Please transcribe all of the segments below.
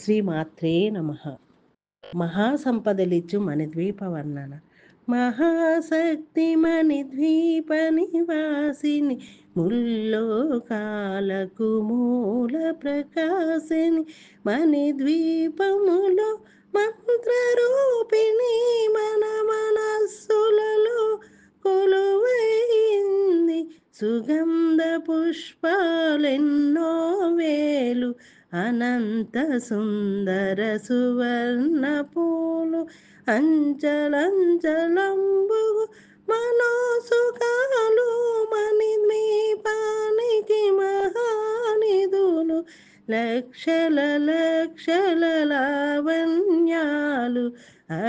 శ్రీమాత్రే నమః. మహాసంపదలిచ్చు మణిద్వీప వర్ణన. మహాశక్తి మణిద్వీప నివాసిని, ముల్లోకాలకు మూల ప్రకాశిని, మణిద్వీపములో మంత్రరూపిణి మన మనస్సులలో కొలువైంది. సుగంధ పుష్పాలెన్నో వేలు, అనంత సుందర సువర్ణ పూలు, అంచలంచలంబు మనోసుఖాలు, మణిద్వీపానికి మహానిధులు, లక్షల లక్షల లావణ్యాలు,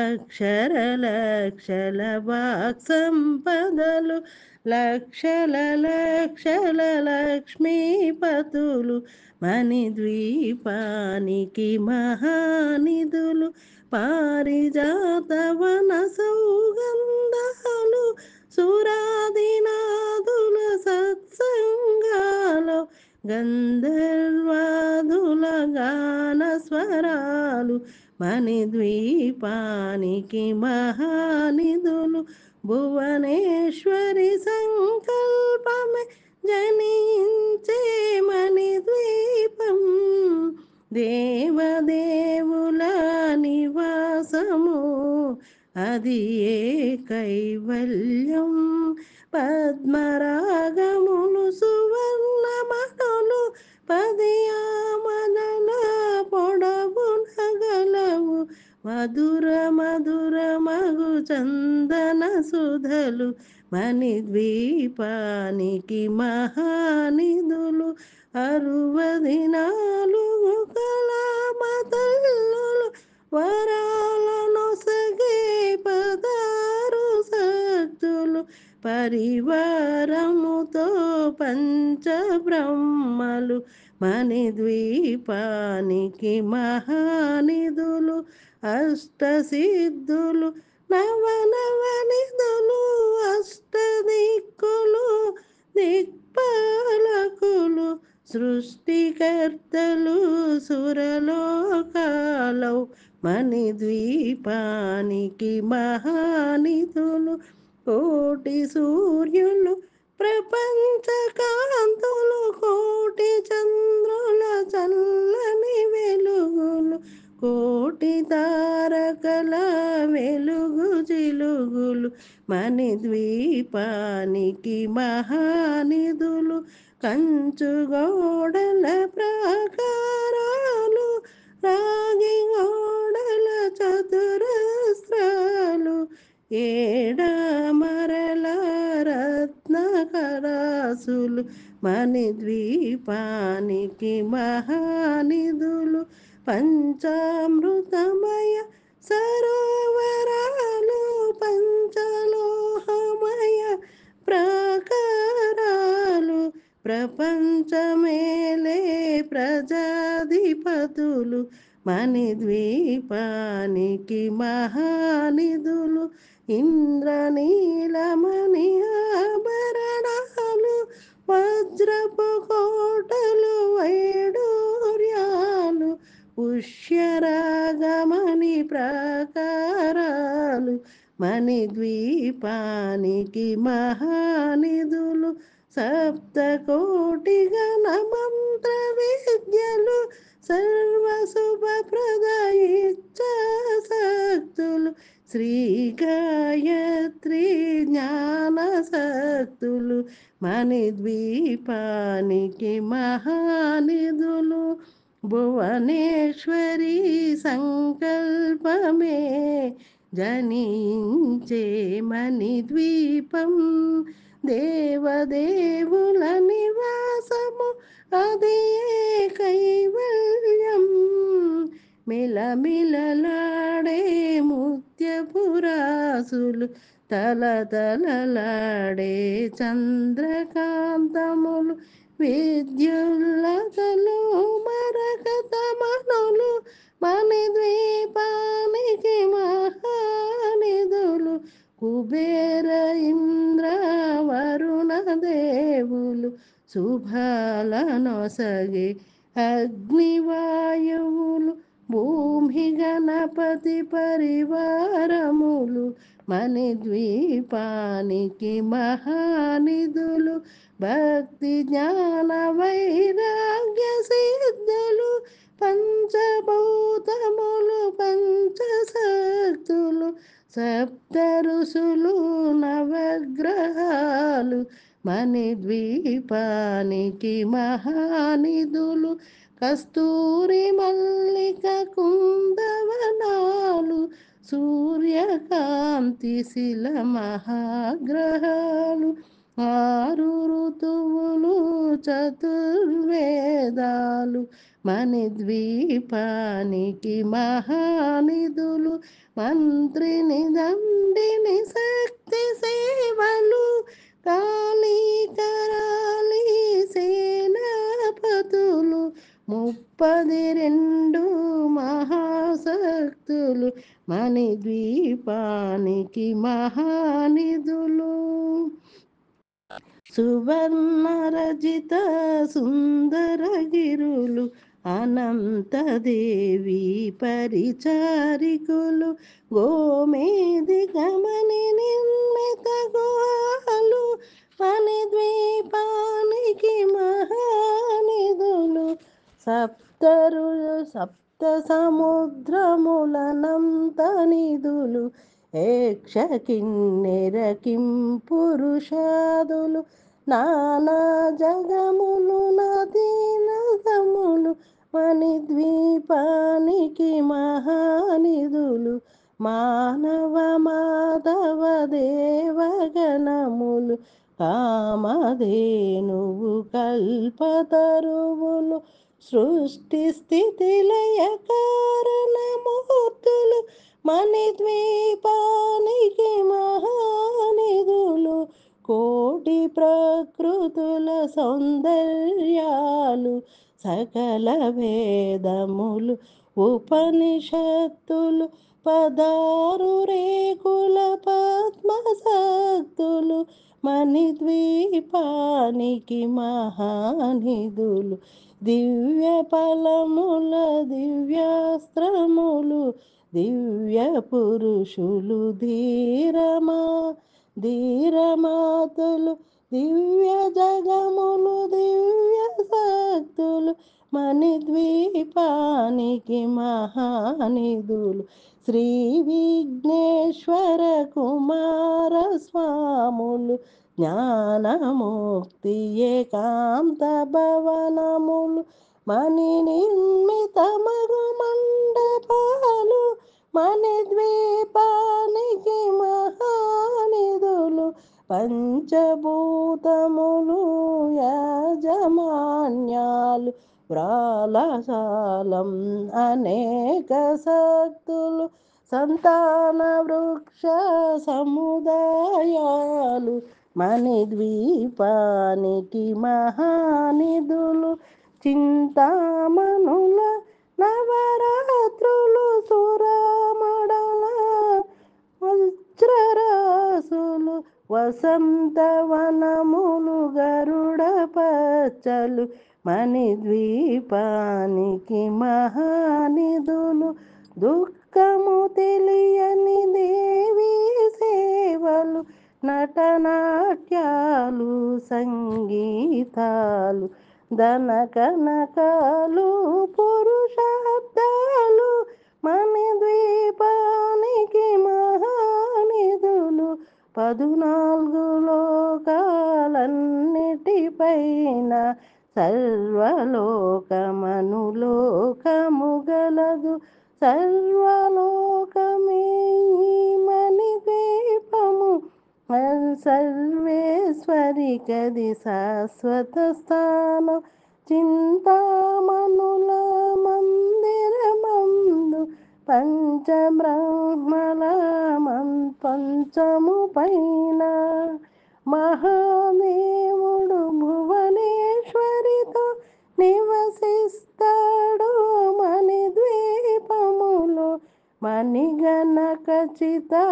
అక్షర లక్షల వాక్సంపదలు, లక్షల లక్షల లక్ష్మీపతులు, మణిద్వీపానికి మహానిధులు, పారిజాతవన సౌగంధాలు, సురాదినాదుల సత్సంగాలు, గంధర్వాదుల గాన స్వరాలు, మణిద్వీపానికి మహానిధులు, భువనేశ్వరి సంకల్పమే జనించే మణిద్వీపం, దేవదేవుల నివాసము అది ఏ కైవల్యం, పద్మరాగములు సువర్ణమణులు పదియామనల పొడవునగలవు, మధుర మధుర మగు చందన సుధలు, మణిద్వీపానికి మహానిధులు, 64 కళామతల్లులు, వరాలనొసగే 16 శక్తులు, పరివారముతో పంచబ్రహ్మలు, మణిద్వీపానికి మహానిధులు, అష్టసిద్ధులు, నవనవనిధులు, అష్టదిక్కులు, దిక్పాలకులు, సృష్టికర్తలు, సురలోకాలౌ, మణిద్వీపానికి మహానిధులు, కోటి సూర్యులు ప్రపంచ కాంతులు, కోటి చంద్రుల చల్లని వెలుగులు, కోటి తారకల వెలుగు జిలుగులు, మణిద్వీపానికి మహానిధులు, కంచుగోడల ప్రాకారాలు, రాగి గోడల చతురస్రాలు, ఏడామరల రత్నకరాసులు, మణిద్వీపానికి మహానిధులు, పంచామృతమయ సరోవరాలు, పంచలోహమయ ప్రాకారాలు, ప్రపంచమేలే ప్రజాధిపతులు, మణిద్వీపానికి మహానిధులు, ఇంద్రనీలమణి ఆభరణాలు, వజ్రపు కోటలు వైడూర్యాలు, పుష్యరాగమణి ప్రాకారాలు, మణిద్వీపానికి మహానిధులు, సప్తకోటి గణ మంత్ర విద్యలు, సర్వశుభప్రద ఇచ్ఛాశక్తులు, శ్రీ గాయత్రి జ్ఞాన శక్తులు, మణిద్వీపానికి మహానిధులు, భువనేశ్వరి సంకల్పమే జనించే మణిద్వీపం, దేవదేవుల నివాసము అది ఏ కైవల్యం, మిలమిలలాడే ముత్యపురాసులు, తలతలలాడే చంద్రకాంతములు, విద్యుల్లతలు మరకతమణులు, మణిద్వీపానికి మహానిధులు, కుబేర ఇంద్ర వరుణ దేవులు, శుభాలనొసగే అగ్నివాయువులు, భూమి గణపతి పరివారములు మణిద్వీపానికి మహానిధులు భక్తి జ్ఞాన వైరాగ్య సిద్ధులు పంచభూతములు పంచశక్తులు సప్త ఋషులు నవగ్రహాలు మణిద్వీపానికి మహానిధులు కస్తూరి మల్లిక కుందవనాలు సూర్యకాంతి శిల మహాగ్రహాలు ఆరు ఋతువులు చతుర్వేదాలు మణిద్వీపానికి మహానిధులు మంత్రిని దండిని శక్తి సేవలు కాళీ కరాళీ సేనాపతులు 32 మహాశక్తులు మణిద్వీపానికి మహానిధులు సువర్ణరజిత సుందరగిరులు అనంతదేవి పరిచారికులు గోమేది గమని నిర్మిత గుహాలు మణిద్వీపానికి మహానిధులు సప్త సముద్రములనంత నిధులు ఏక్ష కిన్నెర కిం పురుషాదులు నానా జగములు నదీనదములు మణిద్వీపానికి మహానిధులు మానవ మాధవ దేవగణములు కామధేనువు కల్పతరువులు సృష్టి స్థితి లయ కారణమూర్తులు మణిద్వీపానికి మహానిధులు కోటి ప్రకృతుల సౌందర్యాలు సకల వేదములు ఉపనిషత్తులు పదారు రేకుల పద్మశక్తులు మణిద్వీపానికి మహానిధులు దివ్య ఫలముల దివ్యాస్త్రములు దివ్య పురుషులు ధీరమాతలు దివ్య జగములు దివ్య శక్తులు మణిద్వీపానికి మహానిధులు శ్రీ విఘ్నేశ్వర కుమార స్వాములు జ్ఞానముక్తి ఏకాంత భవనములు మణి నిర్మిత మగు మండపాలు మణిద్వీపానికి మహానిధులు పంచభూతములు యాజమాన్యాలు వ్రాలశాలం అనేక శక్తులు సంతాన వృక్ష సముదాయాలు మణిద్వీపానికి మహానిధులు చింతామణుల నవరాత్రులు సురమడల వజ్రరాసులు వసంతవనములు గరుడ పచ్చలు మణిద్వీపానికి మహానిధులు దుఃఖము తెలియని దేవీ సేవలు నటనాట్యాలు సంగీతాలు ధనకనకాలు పురుషార్థాలు మణిద్వీపానికి మహానిధులు 14 లోకాలన్నిటిపైన సర్వలోకమనులోకము గలదు సర్వలోకమే మణిద్వీపము సర్వేశ్వరి కది శాశ్వత స్థానం చింతామణుల మందిరమందు పంచబ్రహ్మల పంచము పైన మహాదేవుడు భువనేశ్వరితో నివసిస్తాడు మణిద్వీపములో మణిగణ ఖచ్చితాభరణాల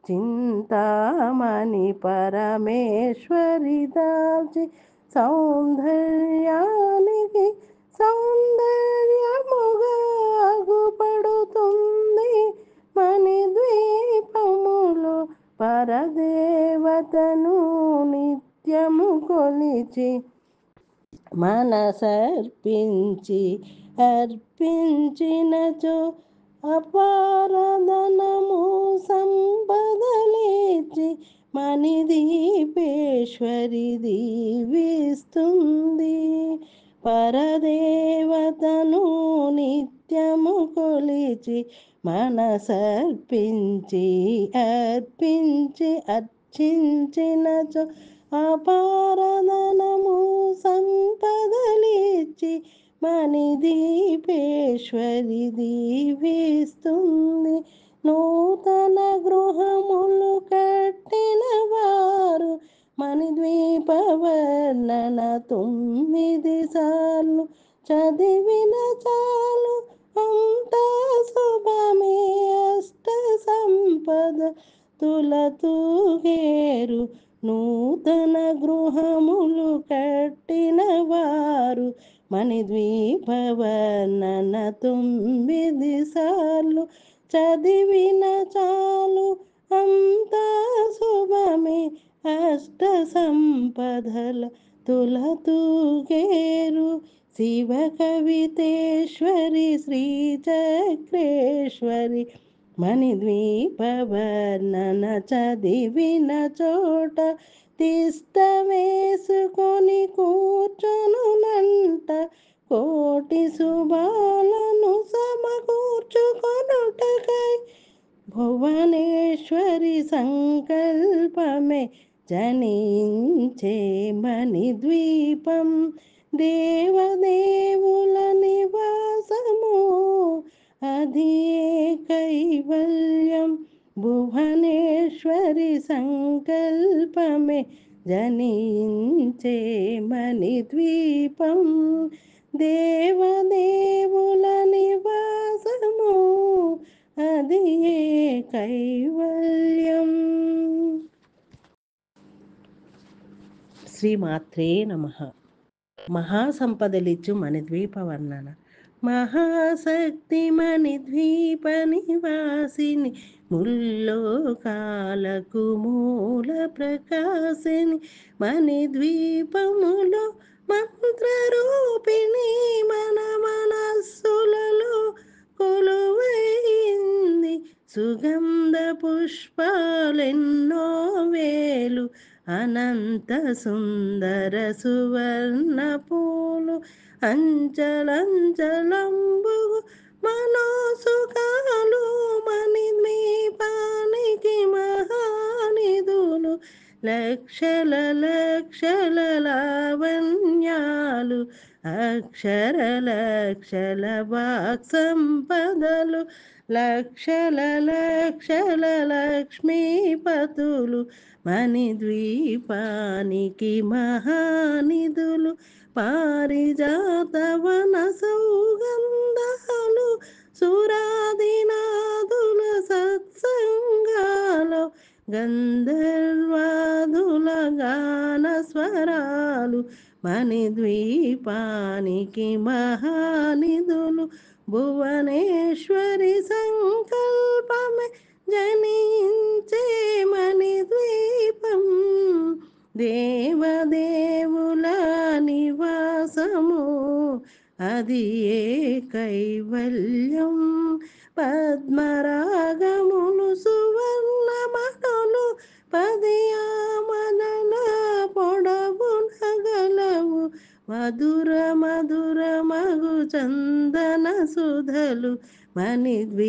చింతామణి పరమేశ్వరి దాల్చి సౌందర్యానికి మనసర్పించి అర్పించినచో అపారధనము సంపదలిచ్చి మణిదీపేశ్వరి దీవిస్తుంది. పరదేవతను నిత్యము కొలిచి మనసర్పించి అర్చించినచో అపారధనము సంపదలిచ్చి మణిదీపేశ్వరి దీవిస్తుంది. నూతన గృహములు కట్టిన వారు మణిద్వీపవర్ణన 9 సార్లు చదివిన చాలు అంతా శుభమే. అష్ట సంపద తులతూగేరు. నూతన గృహములు కట్టిన వారు మణిద్వీపవర్ణన 9 సార్లు చదివిన చాలు అంతా శుభమే. అష్ట సంపదల తులతూగేరు. శివ కవితేశ్వరి శ్రీచక్రేశ్వరి మణిద్వీపవర్ణన చదివిన చోట తిష్ట వేసుకొని కూర్చొనునంట. కోటి శుభాలను సమకూర్చుకొనుటకై భువనేశ్వరి సంకల్పమే జనించే మణిద్వీపం. దేవదేవుల నివాసము అది ఏ కైవల్యం. భువనేశ్వరి సంకల్పమే జనించే మణిద్వీపం. దేవదేవుల నివాసము అది ఏ కైవల్యం. శ్రీమాత్రే నమః. మహాసంపదలిచ్చు మణిద్వీప వర్ణన. మహాశక్తి మణిద్వీప నివాసిని ముల్లోకాలకు మూల ప్రకాశిని. మణిద్వీపములో మంత్రరూపిణి మన మనస్సులలో కొలువైంది. సుగంధ పుష్పాలెన్నో వేలు అనంత సుందర సువర్ణ పూలు అంచలంచలంబుగు మనోసుఖాలు. మణిద్వీపానికి మహానిధులు లక్షల లక్షల లావణ్యాలు. అక్షర లక్షల వాక్సంపదలు లక్షల లక్షల లక్ష్మీపతులు. మణిద్వీపానికి మహానిధులు పారిజాతవన సౌగంధాలు. సురాదినాదుల సత్సంగాలు గంధర్వాదుల గాన స్వరాలు. మణిద్వీపానికి మహానిధులు భువనేశ్వరి సంకల్పమే జనించే మణిద్వీపం. దేవదేవుల నివాసము అది ఏ కైవల్యం. పద్మరాగములు సువర్ణమణులు పదియామనల పొడవున గలవు. మధుర మధుర మగు చందన సుధలు. మణిద్వీపానికి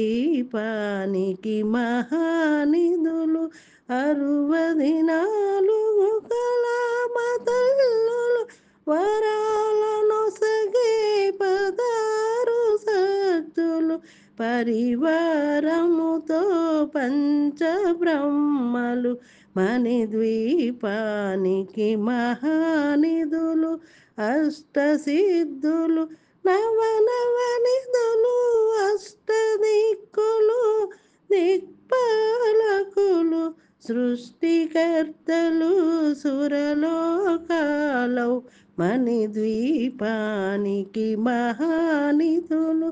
మహానిధులు 64 కళామతల్లులు. వరాలనొసగే 16 శక్తులు. పరివారముతో పంచబ్రహ్మలు. మణిద్వీపానికి మహానిధులు అష్టసిద్ధులు. నవనవనిధులు అష్టదిక్కులు. దిక్పాలకులు సృష్టికర్తలు సురలోకాలౌ. మణిద్వీపానికి మహానిధులు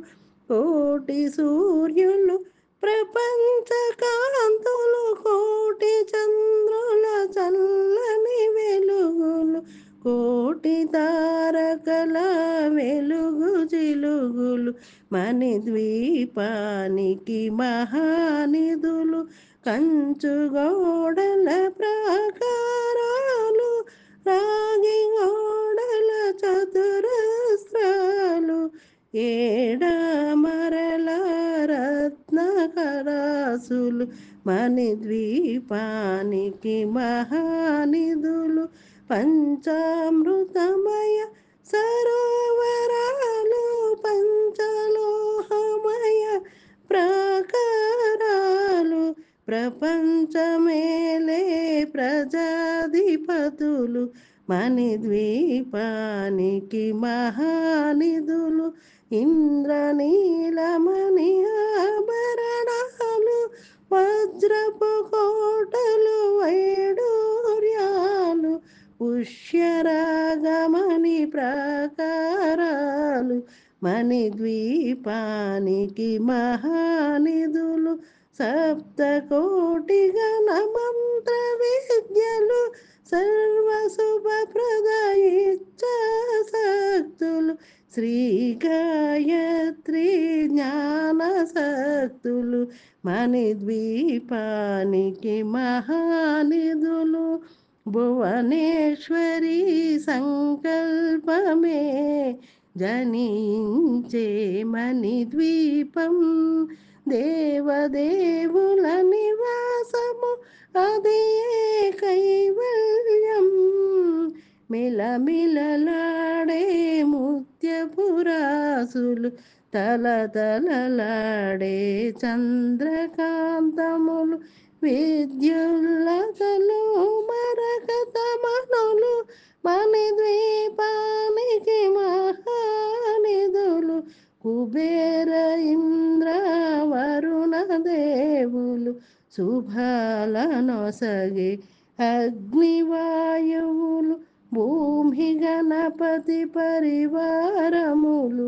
కోటి సూర్యులు ప్రపంచ కాంతులు. కోటి చంద్రుల చల్లని వెలుగులు. కోటి తారకల వెలుగు జిలుగులు మణిద్వీపానికి మహానిధులు కంచు గోడల ప్రాకారాలు రాగి గోడల చతురస్రాలు ఏడమరల రత్నకరాసులు మణిద్వీపానికి మహానిధులు పంచామృతమయ సరోవరాలు పంచలోహమయ ప్రాకారాలు ప్రపంచమేలే ప్రజాధిపతులు మణిద్వీపానికి మహానిధులు ఇంద్రనీలమణి ఆభరణాలు వజ్రపు కోటలు వైడూర్యాలు పుష్యరాగమణి ప్రాకారాలు మణిద్వీపానికి మహానిధులు సప్తకోటి గణ మంత్ర విద్యలు సర్వశుభప్రద ఇచ్ఛాశక్తులు శ్రీ గాయత్రి జ్ఞాన శక్తులు మణిద్వీపానికి మహానిధులు భువనేశ్వరి సంకల్పమే జనించే మణిద్వీపం దేవదేవుల నివాసము అది కైవల్యం మిలమిలలాడే ముత్యపురాసులు తలతలలాడే చంద్రకాంతములు విద్యుల్లతలు మరకతమనులు మణిద్వీపానికి మహానిధులు కుబేర ఇంద్ర వరుణ దేవులు శుభాలనొసగే అగ్నివాయువులు భూమి గణపతి పరివారములు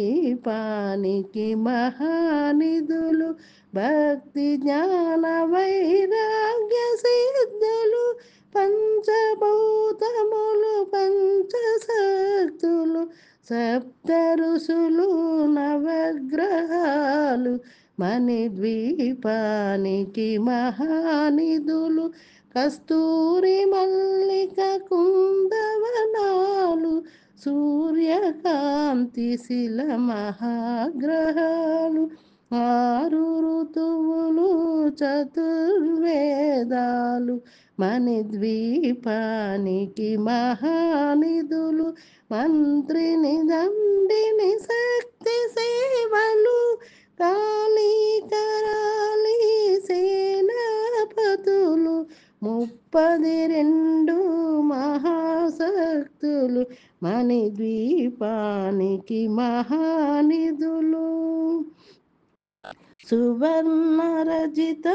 మణిద్వీపానికి మహానిధులు భక్తి జ్ఞాన వైరాగ్య సిద్ధులు పంచభూతములు పంచశక్తులు సప్త ఋషులు నవగ్రహాలు మణిద్వీపానికి మహానిధులు కస్తూరి మల్లిక కుందవనాలు సూర్యకాంతి శిల మహాగ్రహాలు ఆరు ఋతువులు చతుర్వేదాలు మణిద్వీపానికి మహానిధులు మంత్రిని దండిని శక్తి సేవలు కాళీ కరాళీ సేనాపతులు 32 మహాశక్తులు మణిద్వీపానికి మహానిధులు సువర్ణరజిత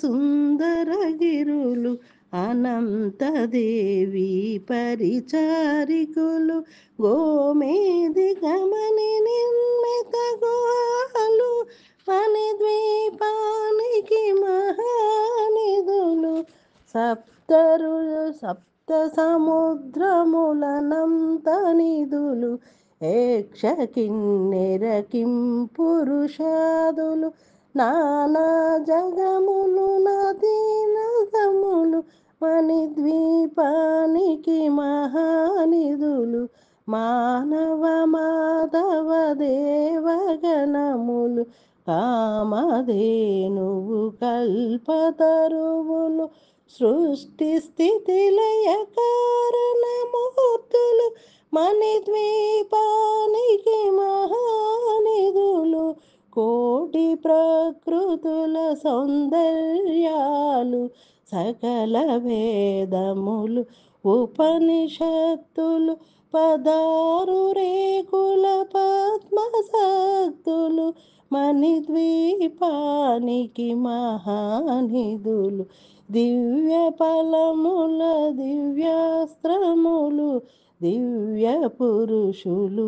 సుందరగిరులు అనంతదేవి పరిచారికులు గోమేది గమని నిర్మిత గుహాలు మణిద్వీపానికి మహానిధులు సప్త సముద్రములనంత నిధులు ఏక్ష కిన్నెర కిం పురుషాదులు నానా జగములు నదీనదములు మణిద్వీపానికి మహానిధులు మానవ మాధవ దేవగణములు కామధేనువు కల్పతరువులు సృష్టి స్థితి లయ కారణమూర్తులు మణిద్వీపానికి మహానిధులు కోటి ప్రకృతుల సౌందర్యాలు సకల వేదములు ఉపనిషత్తులు 16 రేకుల పద్మశక్తులు మణిద్వీపానికి మహానిధులు దివ్య ఫలముల దివ్యాస్త్రములు దివ్య పురుషులు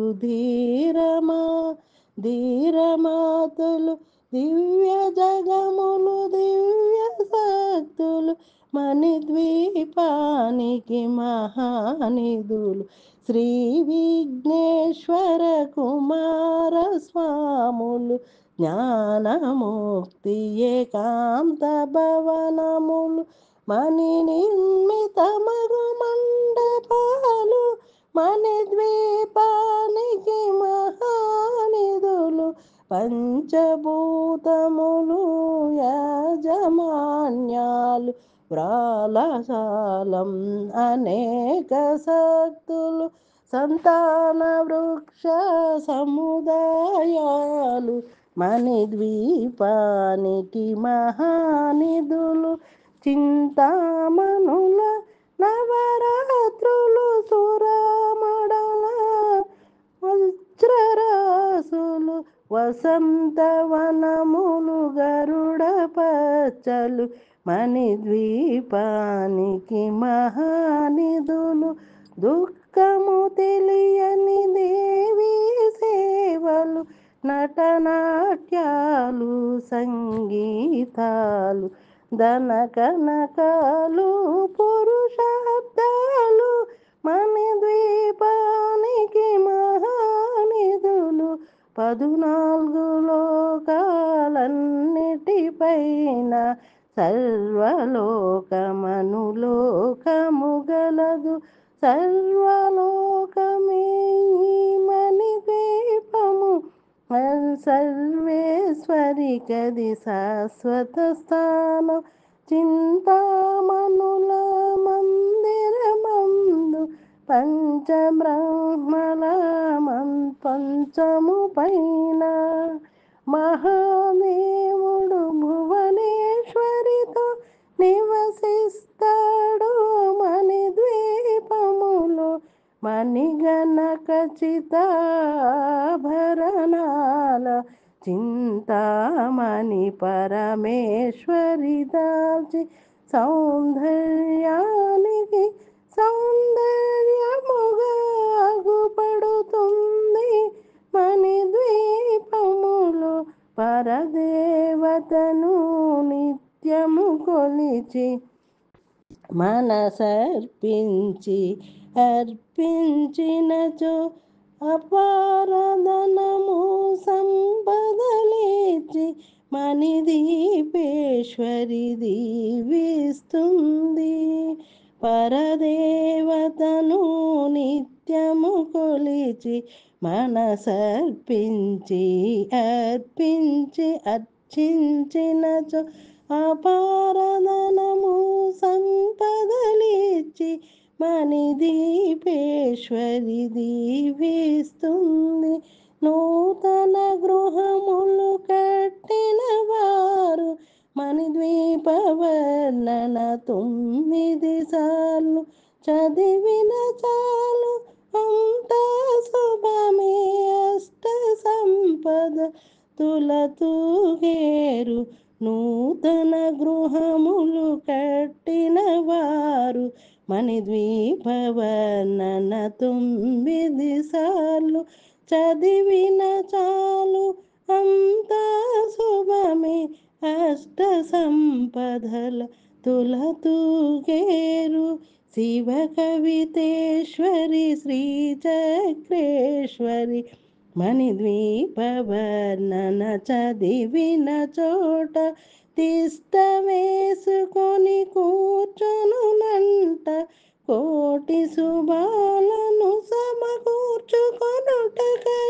ధీరమాతులు దివ్య జగములు దివ్య శక్తులు మణిద్వీపానికి మహానిధులు శ్రీ విఘ్నేశ్వర కుమార స్వాములు జ్ఞానముక్తి ఏకాంత భవనములు మణి నిర్మితమగు మండపాలు మణిద్వీపానికి మహానిధులు పంచభూతములు యాజమాన్యాలు వ్రాలసాలం అనేక శక్తులు సంతాన వృక్ష సముదాయాలు మణిద్వీపానికి మహానిధులు చింతామణుల నవరాత్రులు సురమడల వజ్రరాసులు వసంతవనములు గరుడ పచ్చలు మణిద్వీపానికి మహానిధులు దుఃఖము తెలియని దేవీ సేవలు నటనాట్యాలు సంగీతాలు ధన కనకాలు పురుషార్థాలు మణిద్వీపానికి మహానిధులు 14 లోకాలన్నిటిపైన సర్వలోకమనులోకము గలదు సర్వలోకమే ఈ మణిద్వీపము సర్వేశ్వరి కది శాశ్వత స్థానం చింతామణుల మందిరమందు పంచబ్రహ్మల పంచము పైన మహాదేవుడు భువనేశ్వరితో నివసిస్తాడు మణిద్వీపములో మణిగణ ఖచ్చితాభరణాల చింతామణి పరమేశ్వరి దాల్చి సౌందర్యానికి సౌందర్యముగా అగుపడుతుంది మణిద్వీపములో పరదేవతను నిత్యము కొలిచి మనసర్పించి అర్పించినచో అపారధనము సంపదలిచ్చి మణిదీపేశ్వరి దీవిస్తుంది పరదేవతను నిత్యము కొలిచి మనసర్పించి అర్పించి అర్చించినచో అపారధనము సంపదలిచ్చి మణిదీపేశ్వరి దీవిస్తుంది నూతన గృహములు కట్టిన వారు మణిద్వీప వర్ణన 9 సార్లు చదివిన చాలు అంతా శుభమే అష్ట సంపద తులతూగేరు నూతన గృహములు కట్టిన వారు మణిద్వీప వర్ణన 9 సార్లు చదివిన చాలు అంతా శుభమే అష్ట సంపదల తులతూగేరు శివ కవితేశ్వరి శ్రీ చక్రేశ్వరి మణిద్వీప వర్ణన చదివిన చోట తిష్ట వేసుకొని కూర్చొనునంట కోటి శుభాలను సమకూర్చుకొనుటకై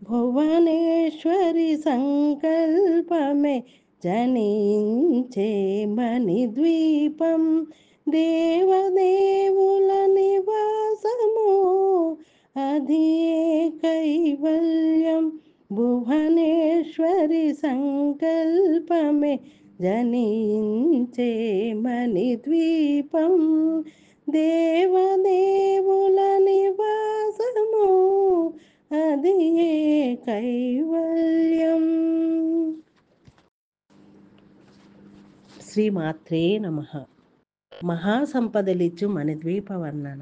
భువనేశ్వరి సంకల్పమే జనించే మణిద్వీపం దేవదేవుల నివాసము అది కైవల్యం భువనేశ్వరి సంకల్పమే జనించే మణిద్వీపం దేవదేవుల నివాసము అది కైవల్యం. శ్రీమాత్రే నమః. మహాసంపదలిచ్చు మణిద్వీప వర్ణన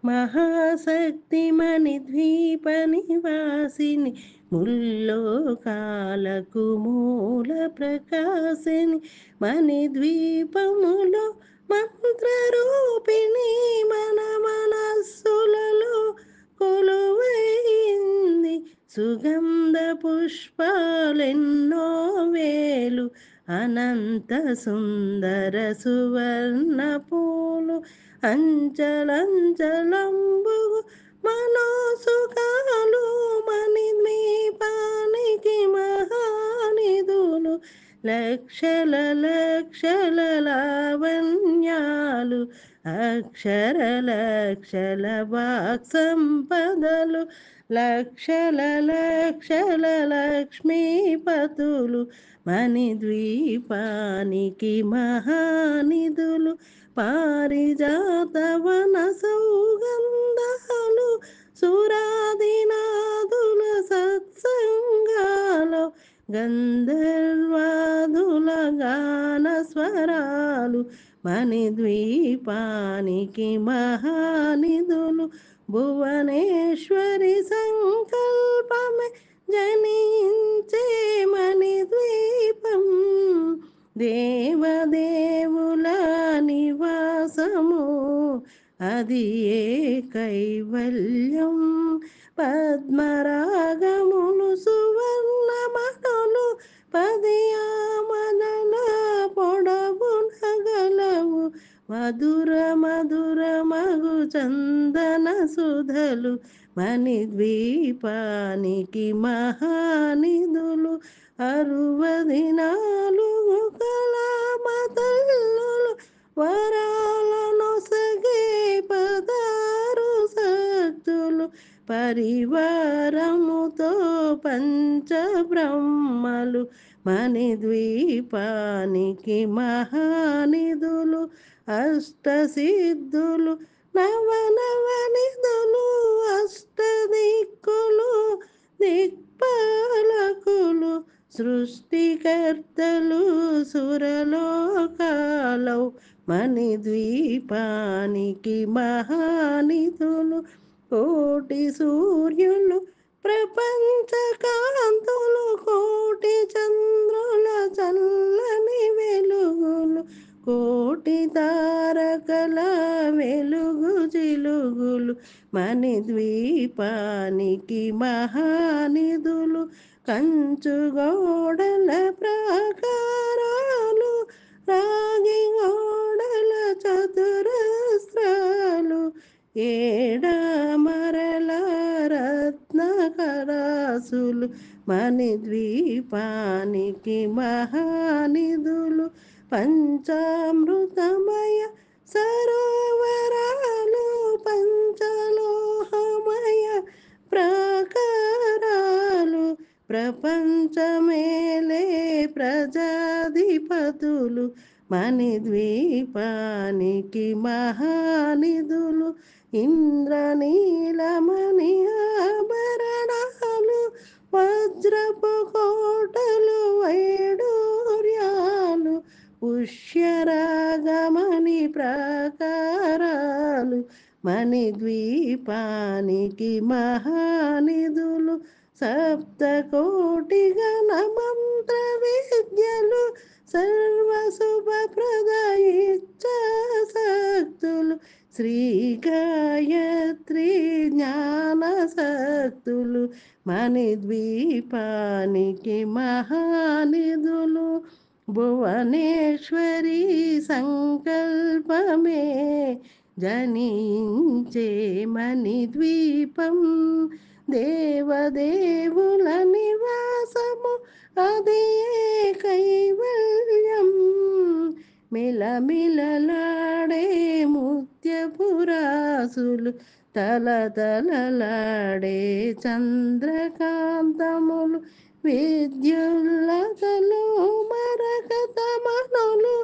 మహాశక్తి మణిద్వీప నివాసిని ముల్లోకాలకు మూల ప్రకాశిని మణిద్వీపములో మంత్రరూపిణి మన మనస్సులలో కొలువైంది. సుగంధ పుష్పాలెన్నో వేలు, అనంత సుందర సువర్ణ పూలు, అంచలంచలంబుగు మనోసుఖాలు, మణిద్వీపానికి మహానిధులు, లక్షల లక్షల లావణ్యాలు, అక్షర లక్షల వాక్సంపదలు, లక్షల లక్షల లక్ష్మీపతులు, మణిద్వీపానికి మహానిధులు, పారిజాత వన సౌగంధాలు, సురాదినాదుల సత్సంగాలు, గంధర్వాదుల గాన స్వరాలు, మణిద్వీపానికి మహానిధులు, భువనేశ్వరి సంకల్పమే జనించే మణిద్వీపం, దేవదేవుల నివాసము, అది ఏ కైవల్యం. పద్మరాగములు సువర్ణమణులు పదియామల పొడవునగలవు, మధుర మధుర మగు చందన సుధలు, మణిద్వీపానికి మహానిధులు, 64 కళామతల్లులు, వరాలనొసగే 16 శక్తులు, పరివారముతో పంచబ్రహ్మలు, మణిద్వీపానికి మహానిధులు, అష్టసిద్ధులు, నవనవనిధులు, అష్టదిక్కులు, దిక్పాలకులు, సృష్టికర్తలు, సురలోకాలౌ, మణిద్వీపానికి మహానిధులు, కోటి సూర్యులు ప్రపంచ కాంతులు, కోటి చంద్రుల చల్లని వెలుగులు, కోటి తారకల వెలుగు జిలుగులు, మణిద్వీపానికి మహానిధులు, కంచుగోడల ప్రాకారాలు, రాగి గోడల చతురస్రాలు, ఏడామరల రత్నకరాసులు, మణిద్వీపానికి మహానిధులు, పంచామృతమయ సరోవరాలు, పంచలోహమయ ప్రాకారాలు, ప్రపంచమేలే ప్రజాధిపతులు, మణిద్వీపానికి మహానిధులు, ఇంద్రనీలమణి ఆభరణాలు, వజ్రపు కోటలు వైడూర్యాలు, పుష్యరాగమణి ప్రాకారాలు, మణిద్వీపానికి మహానిధులు, సప్తకోటి గణ మంత్ర విద్యలు, సర్వశుభప్రద ఇచ్ఛాశక్తులు, శ్రీ గాయత్రి జ్ఞాన శక్తులు, మణిద్వీపానికి మహానిధులు, భువనేశ్వరి సంకల్పమే జనించే మణిద్వీపం, దేవదేవుల నివాసము, అది ఏ కైవల్యం. మిలమిలలాడే ముత్యపురాసులు, తలతలలాడే చంద్రకాంతములు, విద్యుల్లతలు మరకతమనులు,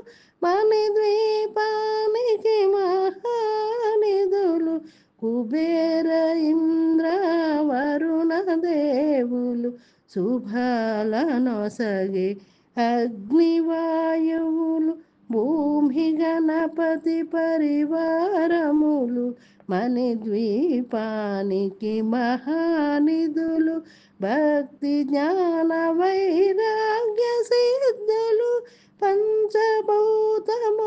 మణిద్వీపానికి మహానిధులు, కుబేర ఇంద్ర వరుణ దేవులు, శుభాలనొసగే అగ్నివాయువులు, భూమి గణపతి పరివారములు, మణిద్వీపానికి మహానిధులు, భక్తి జ్ఞాన వైరాగ్య సిద్ధులు, పంచభూతములు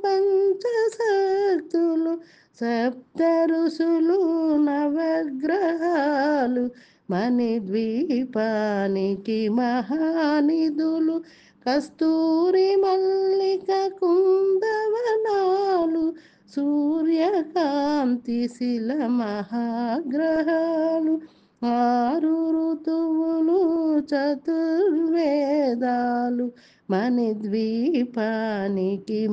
పంచశక్తులు సప్త ఋషులు నవగ్రహాలు మణిద్వీపానికి మహానిధులు కస్తూరి మల్లిక కుందవనాలు సూర్యకాంతి శిల మహాగ్రహాలు ఆరు ఋతువులు చతుర్వేదాలు మణిద్వీపానికి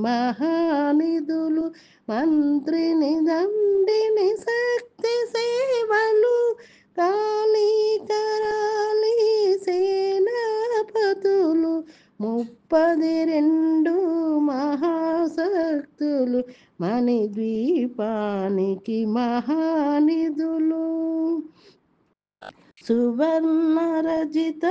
మహానిధులు మంత్రిని దండిని శక్తి సేవలు కాళీ కరాళీ సేనాపతులు 32 మహాశక్తులు మణిద్వీపానికి మహానిధులు సువర్ణరజిత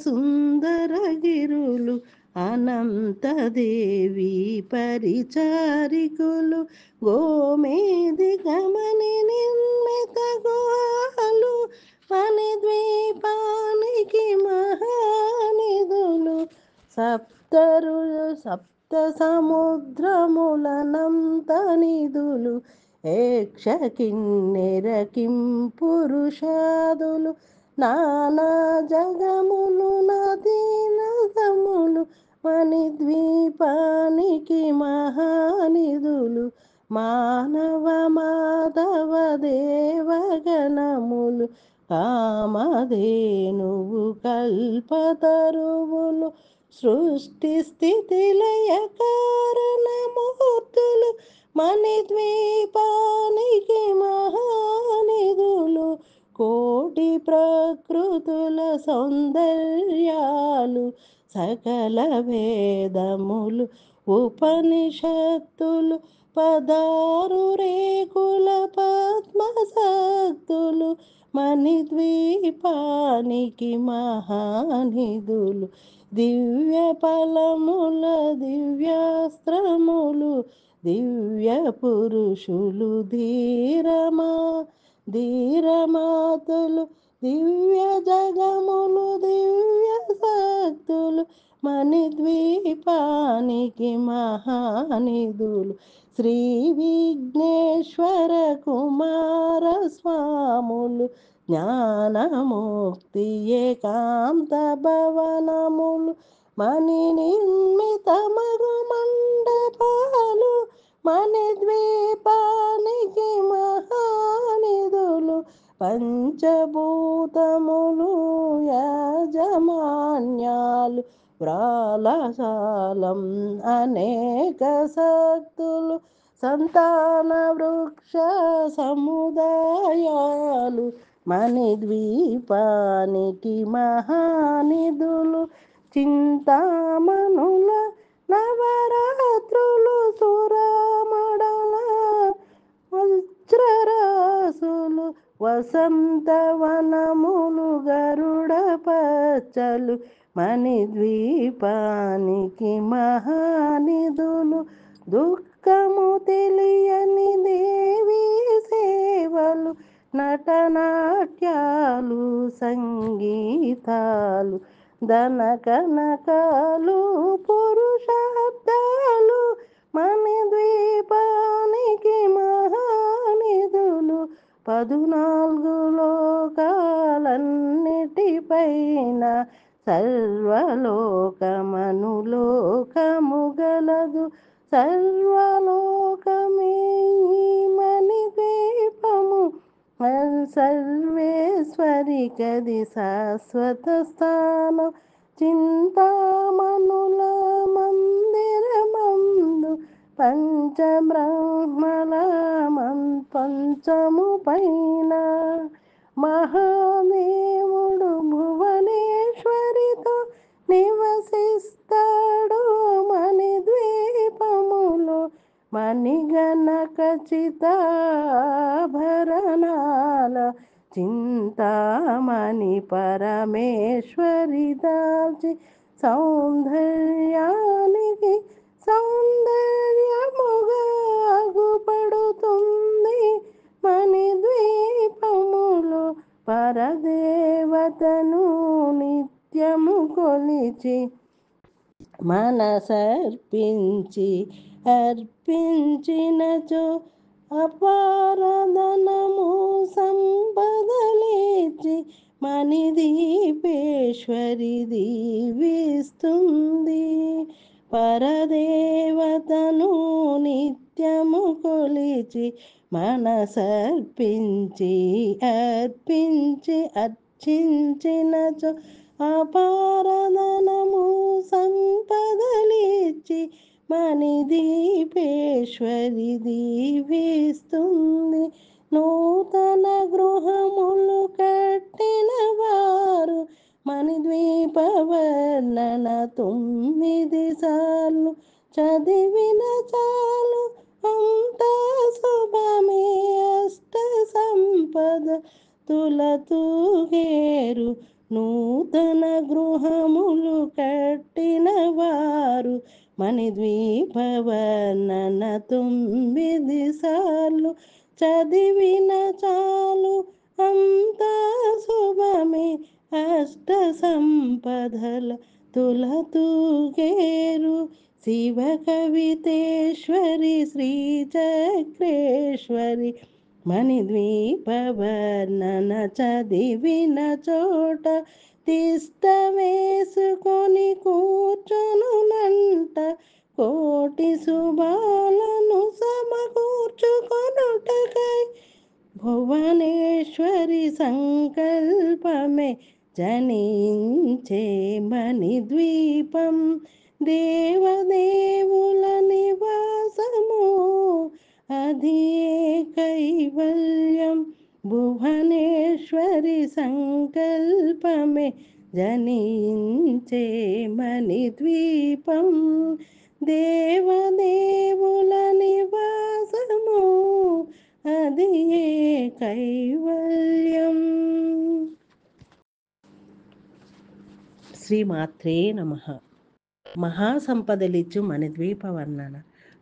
సుందరగిరులు అనంతదేవి పరిచారికులు గోమేది గమని నిర్మిత గుహాలు మణిద్వీపానికి మహానిధులు సప్త సముద్రములనంత నిధులు ఏక్ష కిన్నెర కిం పురుషాదులు నానా జగములు నదీనదములు మణిద్వీపానికి మహానిధులు మానవ మాధవ దేవగణములు కామధేనువు కల్పతరువులు సృష్టి స్థితి లయ కారణమూర్తులు మణిద్వీపానికి మహానిధులు కోటి ప్రకృతుల సౌందర్యాలు సకల వేదములు ఉపనిషత్తులు పదారు రేకుల పద్మశక్తులు మణిద్వీపానికి మహానిధులు దివ్య ఫలముల దివ్యాస్త్రములు దివ్య పురుషులు ధీరమాతులు దివ్య జగములు దివ్య శక్తులు మణిద్వీపానికి మహానిధులు శ్రీ విఘ్నేశ్వర కుమార స్వాములు జ్ఞానముక్తి ఏకాంత భవనములు మణి నిర్మిత మగు మండపాలు మణిద్వీపానికి మహానిధులు పంచభూతములు యాజమాన్యాలు వ్రాలశాలం అనేక శక్తులు సంతాన వృక్ష సముదాయాలు మణిద్వీపానికి మహానిధులు చింతామణుల నవరాత్రులు సురమడల వజ్రరాసులు వసంతవనములు గరుడ పచ్చలు మణిద్వీపానికి మహానిధులు దుఃఖము తెలియని దేవీ సేవలు నటనాట్యాలు సంగీతాలు ధన కనకాలు పురుషార్థాలు మణిద్వీపానికి మహానిధులు 14 లోకాలన్నిటిపైన సర్వలోకమనులోకము గలదు సర్వలోకమే మణిద్వీపము సర్వేశ్వరికది శాశ్వత స్థానం చింతామణుల మందిరమందు పంచబ్రహ్మల పంచము పైన మహాదేవుడు భువనేశ్వరితో నివసిస్తాడు మణిద్వీపములో మణిగణ ఖచ్చితాభరణాల చింతామణి పరమేశ్వరి దాల్చి సౌందర్యానికి సౌందర్యముగా అగుపడుతుంది మణిద్వీపములో పరదేవతను నిత్యము కొలిచి మనసర్పించి అర్పించినచో అపారధనము సంపదలిచ్చి మణిదీపేశ్వరి దీవిస్తుంది. పరదేవతను నిత్యము కొలిచి మనసర్పించి అర్పించి అర్చించినచో అపారధనము సంపదలిచ్చి మణిదీపేశ్వరి దీవిస్తుంది. నూతన గృహములు కట్టిన వారు మణిద్వీపవర్ణన 9 సార్లు చదివిన చాలు అంతా శుభమే. అష్ట సంపద తులతూగేరు. నూతన గృహములు కట్టిన వారు మణిద్వీపవర్ణన 9 సార్లు చదివిన చాలు అంతా శుభమే. అష్ట సంపదల తులతూగేరు. శివ కవితేశ్వరి శ్రీచక్రేశ్వరి మణిద్వీపవర్ణన చదివిన చోట తిష్ట వేసుకొని కూర్చొనునంట. కోటి శుభాలను సమకూర్చుకొనుటకై భువనేశ్వరి సంకల్పమే జనించే మణిద్వీపం. దేవదేవుల నివాసము అది కైవల్యం. భువనేశ్వరి సంకల్పమే జనించే మణిద్వీపం. దేవదేవుల నివాసము అది కైవల్యం. శ్రీమాత్రే నమః. మహాసంపదలిచ్చు మణిద్వీప వర్ణన.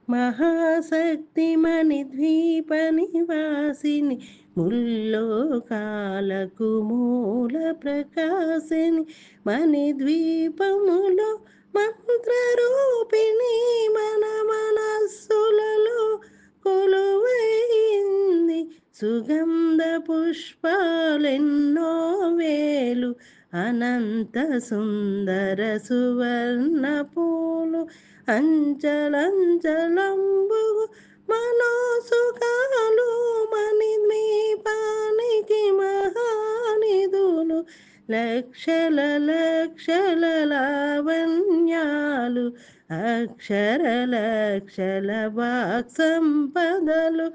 మహాశక్తి మణిద్వీప నివాసిని ముల్లోకాలకు మూల ప్రకాశిని. మణిద్వీపములో మంత్రరూపిణి మన మనస్సులలో కొలువైంది. సుగంధ పుష్పాలెన్నో వేలు అనంత సుందర సువర్ణ పూలు అంచలంచలంబుగు మనోసుఖాలు. మణిద్వీపానికి మహానిధులు లక్షల లక్షల లావణ్యాలు. అక్షర లక్షల వాక్సంపదలు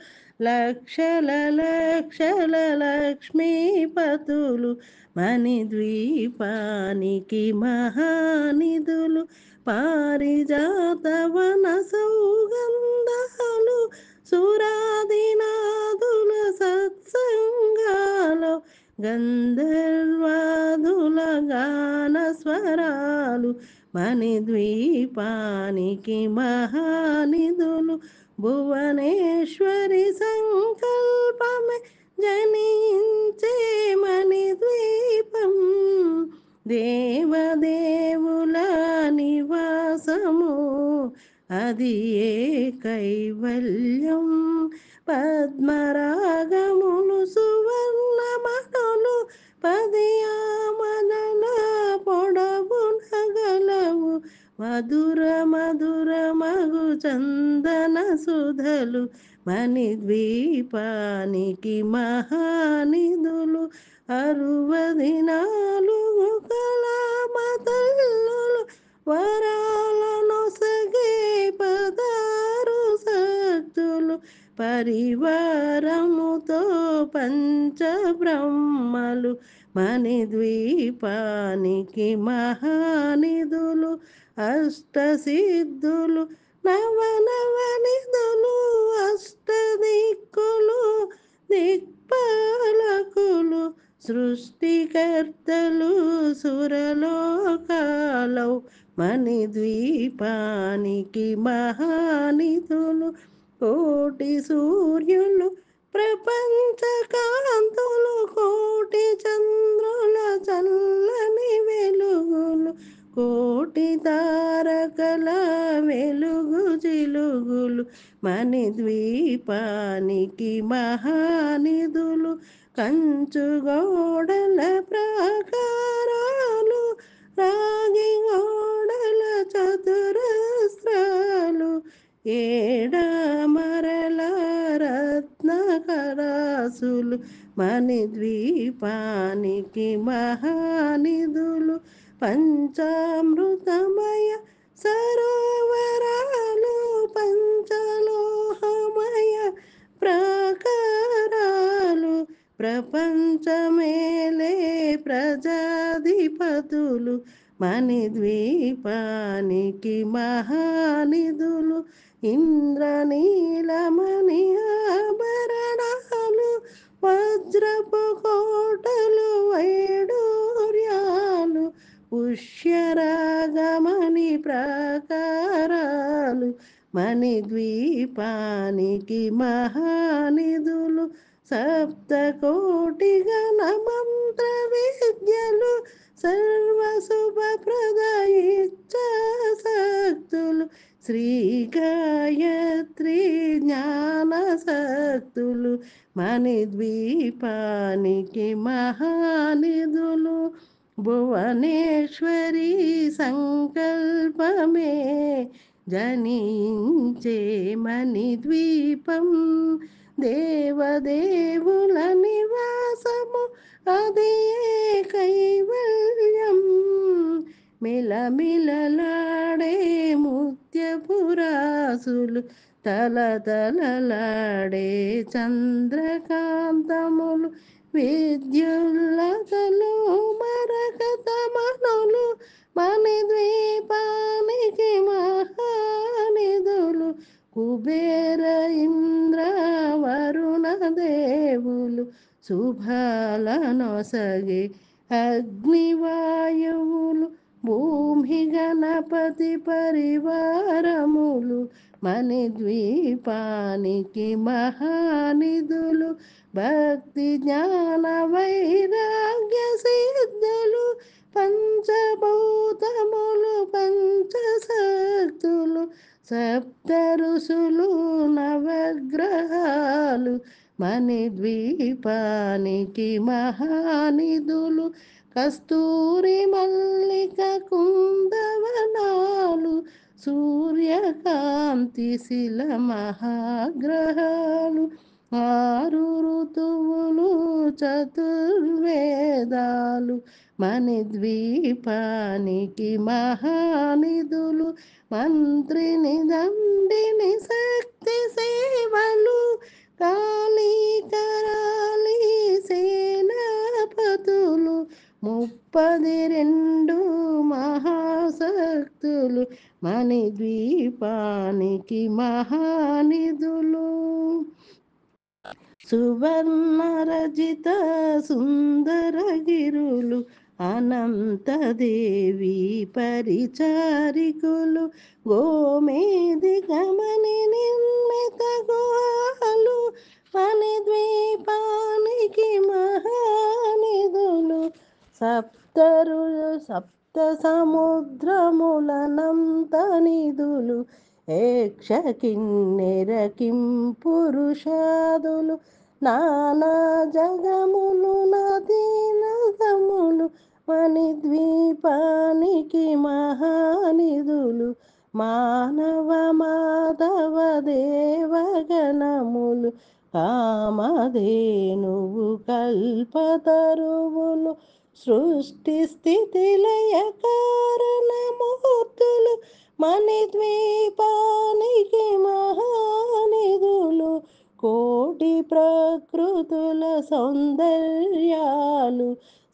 లక్షల లక్షల లక్ష్మీపతులు. మణిద్వీపానికి మహానిధులు పారిజాతవన సౌగంధాలు. సురాదినాదుల సత్సంగాలు గంధర్వాదుల గాన స్వరాలు. మణిద్వీపానికి మహానిధులు భువనేశ్వరి సంకల్పమే జనించే మణిద్వీపం. దేవదేవుల నివాసము అది కైవల్యం. పద్మరాగములు సువర్ణమణులు పదియామదన పొడవునగలవు. మధుర మధుర మగు చందన సుధలు. మణిద్వీపానికి మహానిధులు 64 కళామతల్లులు. వరాలనొసగే 16 శక్తులు. పరివారముతో పంచబ్రహ్మలు. మణిద్వీపానికి మహానిధులు అష్టసిద్ధులు. నవనవనిధులు అష్టదిక్కులు. దిక్పాలకులు సృష్టికర్తలు సురలోకాలౌ. మణిద్వీపానికి మహానిధులు కోటి సూర్యులు ప్రపంచ కాంతులు. కోటి చంద్రుల చల్లని వెలుగులు. కోటి తార తారకల వెలుగు జిలుగులు మణిద్వీపానికి మహానిధులు కంచుగోడల ప్రాకారాలు రాగి గోడల చతురస్రాలు ఏడమరల రత్నకరాసులు మణిద్వీపానికి మహానిధులు పంచామృతమయ సరోవరాలు పంచలోహమయ ప్రాకారాలు ప్రపంచమేలే ప్రజాధిపతులు మణిద్వీపానికి మహానిధులు ఇంద్రనీలమణి ఆభరణాలు వజ్రపు కోటలు వైడూర్యాలు పుష్యరాగమణి ప్రాకారాలు మణిద్వీపానికి మహానిధులు సప్తకోటి గణ మంత్ర విద్యలు సర్వశుభప్రద ఇచ్ఛాశక్తులు శ్రీ గాయత్రి జ్ఞానశక్తులు మణిద్వీపానికి మహానిధులు భువనేశ్వరి సంకల్పమే జనించే మణిద్వీపం దేవదేవుల నివాసము అదే కైవల్యం మిలమిలలాడే ముత్యపురాసులు తలతలలాడే చంద్రకాంతములు విద్యుల్లతలు మరకతమనులు మణిద్వీపానికి మహానిధులు కుబేర ఇంద్ర వరుణ దేవులు శుభాలనొసగే అగ్నివాయువులు భూమి గణపతి పరివారములు మణిద్వీపానికి మహానిధులు భక్తి జ్ఞాన వైరాగ్య సిద్ధులు పంచభూతములు పంచశక్తులు సప్త ఋషులు నవగ్రహాలు మణిద్వీపానికి మహానిధులు కస్తూరి మల్లిక కుందవనాలు సూర్యకాంతి శిల మహాగ్రహాలు ఆరు ఋతువులు చతుర్వేదాలు మణిద్వీపానికి మహానిధులు మంత్రిని దండిని శక్తి సేవలు కాళీ కరాళీ సేనాపతులు 32 మహాశక్తులు మణిద్వీపానికి మహానిధులు సువర్ణరజిత సుందరగిరులు అనంతదేవి పరిచారికులు గోమేది గమని నిర్మిత గుహాలు మణిద్వీపానికి మహానిధులు సప్త సముద్రములనంత నిధులు ఏక్ష కిన్నెర కిం పురుషాదులు నానా జగములు నదీనదములు మణిద్వీపానికి మహానిధులు మానవ మాధవ దేవగణములు కామధేనువు కల్పతరువులు సృష్టి స్థితి లయ కారణమూర్తులు మణిద్వీపానికి మహానిధులు కోటి ప్రకృతుల సౌందర్యాలు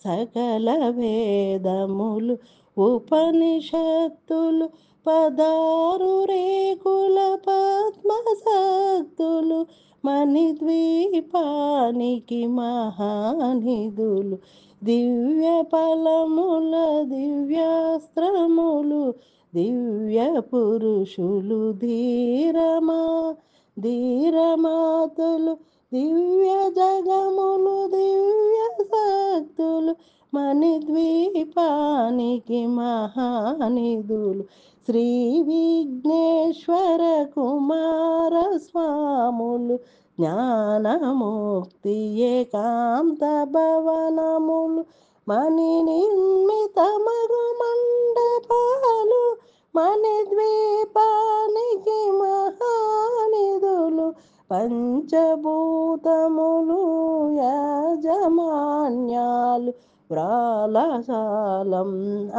సకల వేదములు ఉపనిషత్తులు 16 రేకుల పద్మశక్తులు మణిద్వీపానికి మహానిధులు దివ్య ఫలముల దివ్యాస్త్రములు దివ్య పురుషులు ధీరమాతులు దివ్య జగములు దివ్య శక్తులు మణిద్వీపానికి మహానిధులు శ్రీ విఘ్నేశ్వర కుమార స్వాములు జ్ఞానముక్తి ఏకాంత భవనములు మణి నిర్మితమగు మండపాలు మణిద్వీపానికి మహానిధులు పంచభూతములు యాజమాన్యాలు వ్రాలసాలం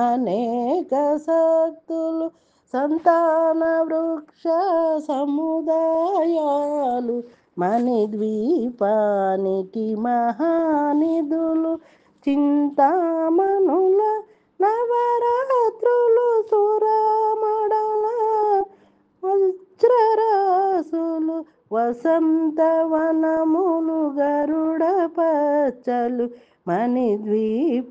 అనేక శక్తులు సంతాన వృక్ష సముదాయాలు మణిద్వీపానికి మహానిధులు చింతామణుల నవరాత్రులు సురమడల వజ్రరాసులు వసంతవనములు గరుడ పచ్చలు మణిద్వీపానికి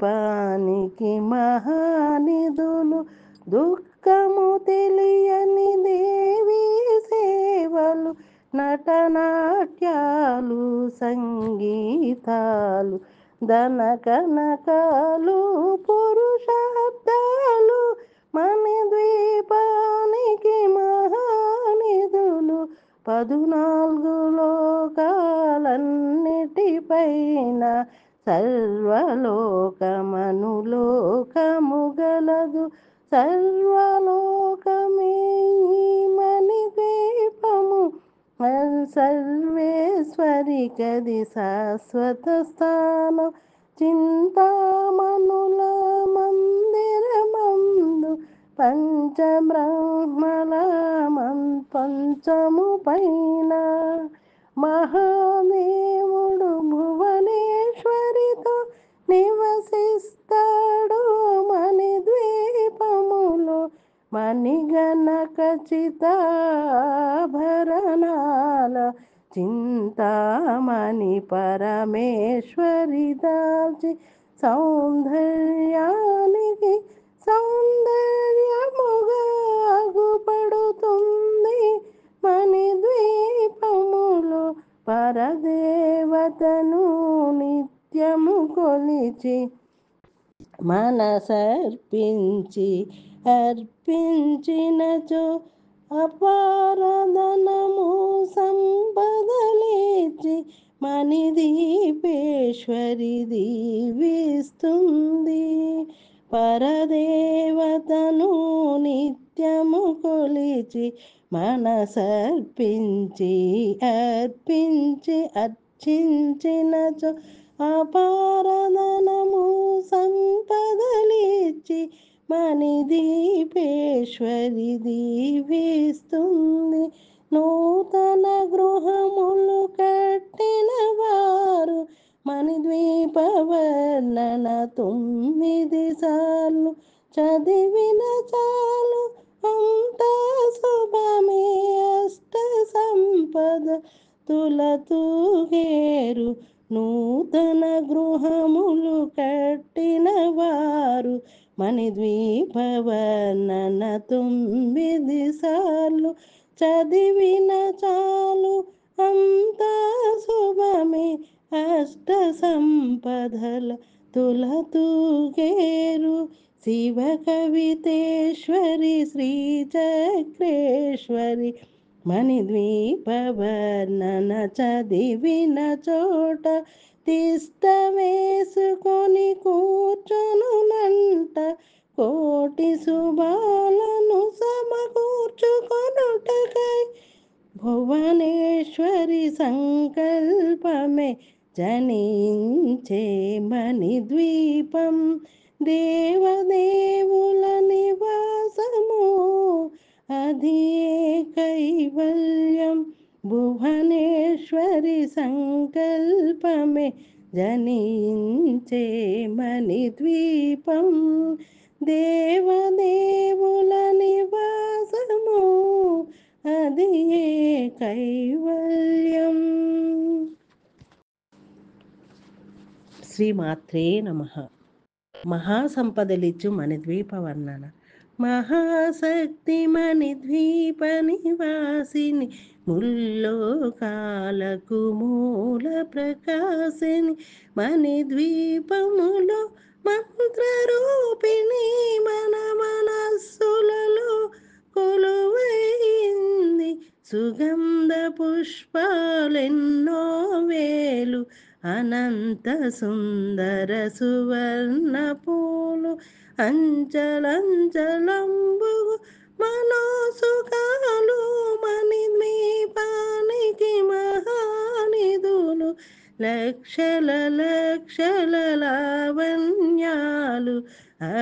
మహానిధులు దుఃఖము తెలియని దేవి సేవలు నటనాట్యాలు సంగీతాలు ధన కనకాలు పురుషార్థాలు మణిద్వీపానికి మహానిధులు 14 లోకాలన్నిటిపైన సర్వలోకమనులోకము గలదు సర్వలోకమే ఈ మణిద్వీపము సర్వేశ్వరి కది శాశ్వత స్థానం చింతామణుల మందిరమందు పంచబ్రహ్మల పంచము పైన మహాదేవుడు భువనేశ్వరితో నివసిస్తాడు మణిద్వీపములో మణిగణ ఖచ్చితాభరణాల చింతామణి పరమేశ్వరి దాల్చి సౌందర్యానికి సౌందర్యముగా అగుపడుతుంది మణిద్వీపములో పరదేవతను నిత్యము కొలిచి మనసర్పించి అర్పించినచో అపారధనము సంపదలిచ్చి మణిదీపేశ్వరి దీవిస్తుంది పరదేవతను నిత్యము కొలిచి మనసర్పించి అర్పించి అర్చించినచో అపారధనము సంపదలిచ్చి మణిదీపేశ్వరి దీవిస్తుంది నూతన గృహములు కట్టిన వారు మణిద్వీప వర్ణన 9 సార్లు చదివిన చాలు అంతా శుభమే అష్ట సంపద తులతూగేరు నూతన గృహములు కట్టిన వారు మణిద్వీప వర్ణన 9 సార్లు చదివిన చాలు అంతా శుభమే అష్ట సంపదల తులతూగేరు శివ కవితేశ్వరి శ్రీచక్రేశ్వరి మణిద్వీప వర్ణన చదివిన చోట తిష్ట వేసుకొని కూర్చొనునంట కోటి శుభాలను సమకూర్చుకొనుటకై భువనేశ్వరి సంకల్పమే జనించే మణిద్వీపం దేవదేవుల నివాసము అది కైవల్యం భువనేశ్వరి సంకల్పమే జనించే మణిద్వీపం దేవదేవుల నివాసము అది కైవల్యం. శ్రీమాత్రే నమః. మహాసంపదలిచ్చు మణిద్వీప వర్ణన మహాశక్తిమణి ద్వీప నివాసిని ముల్లోకాలకు మూల ప్రకాశిని మణిద్వీపములో మంత్రరూపిణి మన మనస్సులలో కొలువైంది సుగంధ పుష్పాలెన్నో వేలు అనంత సుందర సువర్ణ పూలు అంచలంచలంబుగు మనోసుఖాలు మణిద్వీపానికి మహానిధులు లక్షల లక్షల లావణ్యాలు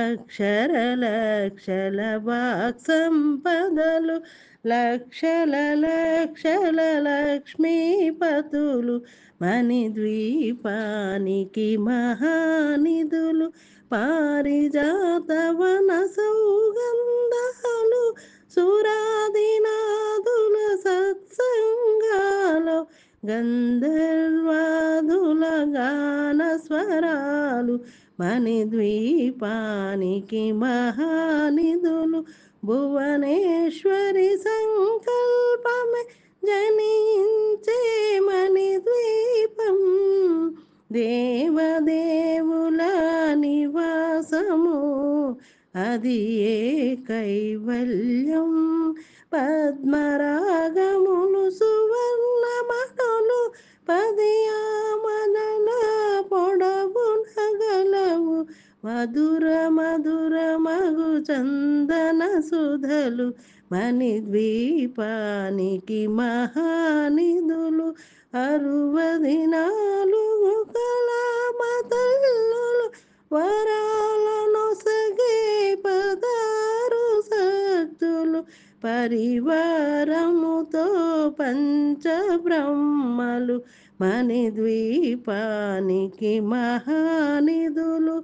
అక్షర లక్షల వాక్సంపదలు లక్షల లక్షల లక్ష్మీపతులు మణిద్వీపానికి మహానిధులు పారిజాతవన సౌగంధాలు సురాదినాదుల సత్సంగాలు గంధర్వాదుల గాన స్వరాలు మణిద్వీపానికి మహానిధులు భువనేశ్వరి సంకల్పమే జనించే మణిద్వీపం దేవదేవుల నివాసము అది ఏ కైవల్యం పద్మరాగములు సువర్ణమణులు పదియామనల పొడవునగలవు మధుర మధుర మగు చందన సుధలు మణిద్వీపానికి మహానిధులు 64 కళామతల్లులు వరాలనొసగే పదారు శక్తులు పరివారముతో పంచబ్రహ్మలు మణిద్వీపానికి మహానిధులు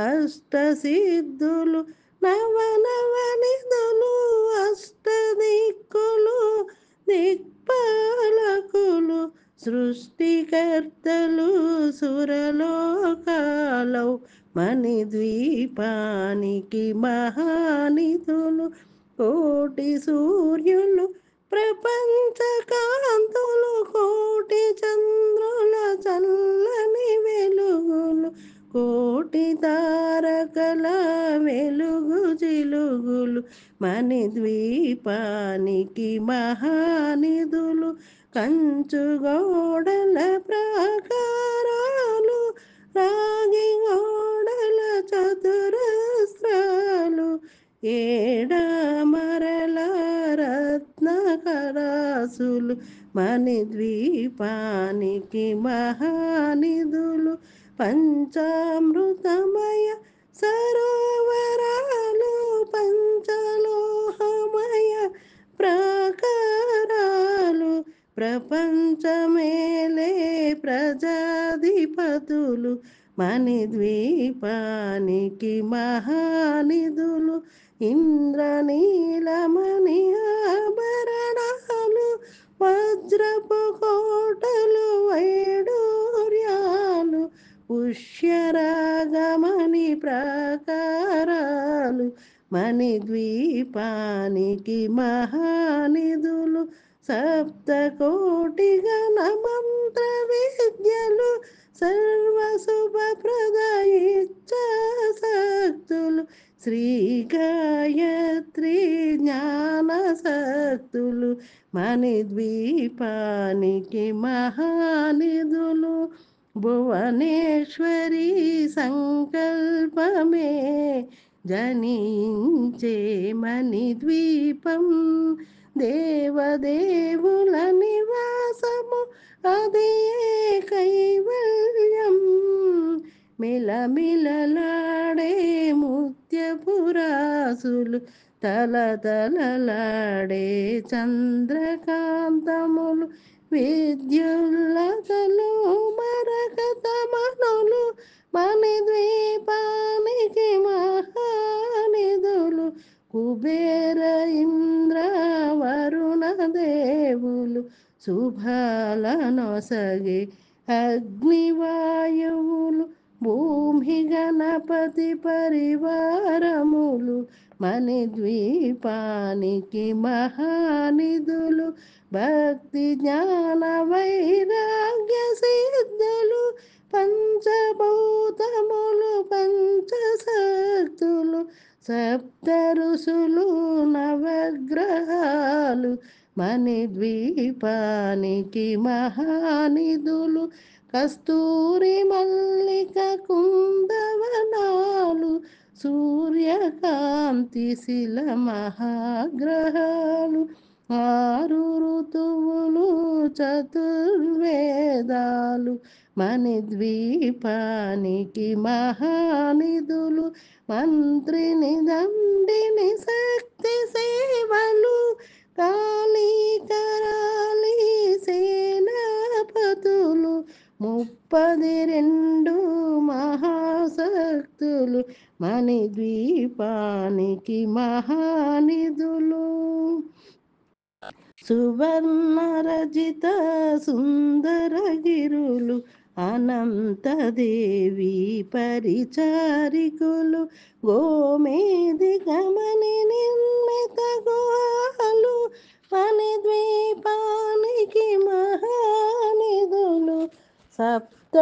అష్టసిద్ధులు నవనవనిధులు అష్టదిక్కులు దిక్పాలకులు సృష్టికర్తలు సురలోకాలు మణిద్వీపానికి మహానిధులు కోటి సూర్యులు ప్రపంచ కాంతులు కోటి చంద్రుల చల్లని వెలుగులు కోటి తారకల వెలుగు జిలుగులు మణిద్వీపానికి మహానిధులు కంచుగోడల ప్రాకారాలు రాగి గోడల చతురస్రాలు ఏడామరల రత్నకరాసులు మణిద్వీపానికి మహానిధులు పంచామృతమయ సరోవరాలు పంచలోహమయ ప్రాకారాలు ప్రపంచమేలే ప్రజాధిపతులు మణిద్వీపానికి మహానిధులు ఇంద్రనీలమణి ఆభరణాలు వజ్రపు కోటలు వైడూర్యాలు పుష్యరాగమణి ప్రాకారాలు మణిద్వీపానికి మహానిధులు సప్తకోటి గణ మంత్ర విద్యలు సర్వశుభప్రద ఇచ్ఛాశక్తులు శ్రీ గాయత్రి జ్ఞాన శక్తులు మణిద్వీపానికి మహానిధులు భువనేశ్వరి సంకల్పమే జనించే మణిద్వీపం దేవదేవుల నివాసము అది ఏ కైవల్యం మిలమిలలాడే ముత్యపురాసులు తలతలలాడే చంద్రకాంతములు విద్యుల్లతలు మరకతమనులు మణిద్వీపానికి మహానిధులు కుబేర ఇంద్ర వరుణ దేవులు శుభాలనొసగే అగ్నివాయువులు భూమి గణ గణపతి పరివారములు మణిద్వీపానికి మహానిధులు. భక్తి జ్ఞాన వైరాగ్య సిద్ధులు పంచభూతములు పంచశక్తులు సప్త ఋషులు నవగ్రహాలు మణిద్వీపానికి మహానిధులు. కస్తూరి మల్లిక కుందవనాలు సూర్యకాంతి శిల మహాగ్రహాలు. ఆరు ఋతువులు చతుర్వేదాలు మణిద్వీపానికి మహానిధులు. మంత్రిని దండిని శక్తి సేవలు కాళీ కరాళీ సేనాపతులు 32 మహాశక్తులు మణిద్వీపానికి మహానిధులు. సువర్ణరజిత సుందరగిరులు అనంతదేవి పరిచారికులు గోమేది గమని నిర్మిత గుహాలు మణిద్వీపానికి మహానిధులు. సప్త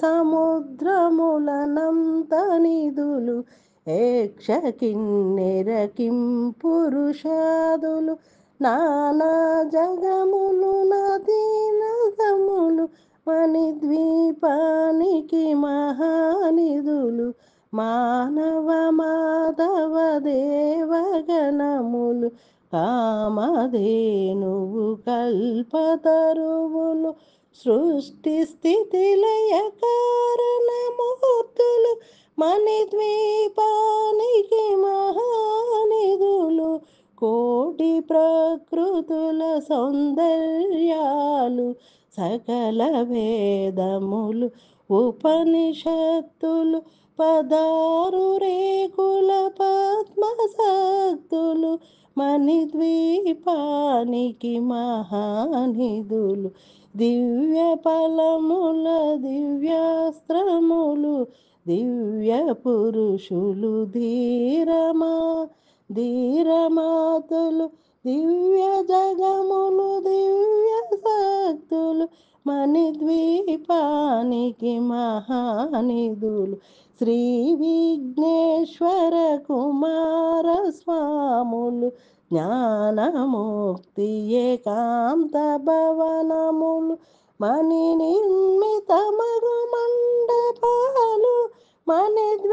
సముద్రములనంత నిధులు యక్ష కిన్నెర కిం పురుషాదులు నానా జగములు నదీనదములు మణిద్వీపానికి మహానిధులు. మానవ మాధవ దేవగణములు కామధేనువు కల్పతరువులు సృష్టి స్థితి లయ కారణమూర్తులు మణిద్వీపానికి మహానిధులు. కోటి ప్రకృతుల సౌందర్యాలు సకల వేదములు ఉపనిషత్తులు 16 రేకుల పద్మశక్తులు మణిద్వీపానికి మహానిధులు. దివ్య ఫలముల దివ్యాస్త్రములు దివ్య పురుషులు ధీరమాతలు దివ్య జగములు దివ్య శక్తులు మణిద్వీపానికి మహానిధులు. శ్రీ విఘ్నేశ్వర కుమార స్వాములు జ్ఞానముక్తి ఏకాంత భవనములు మణి నిర్మిత మగు మండపాలు మణిద్వీపానికి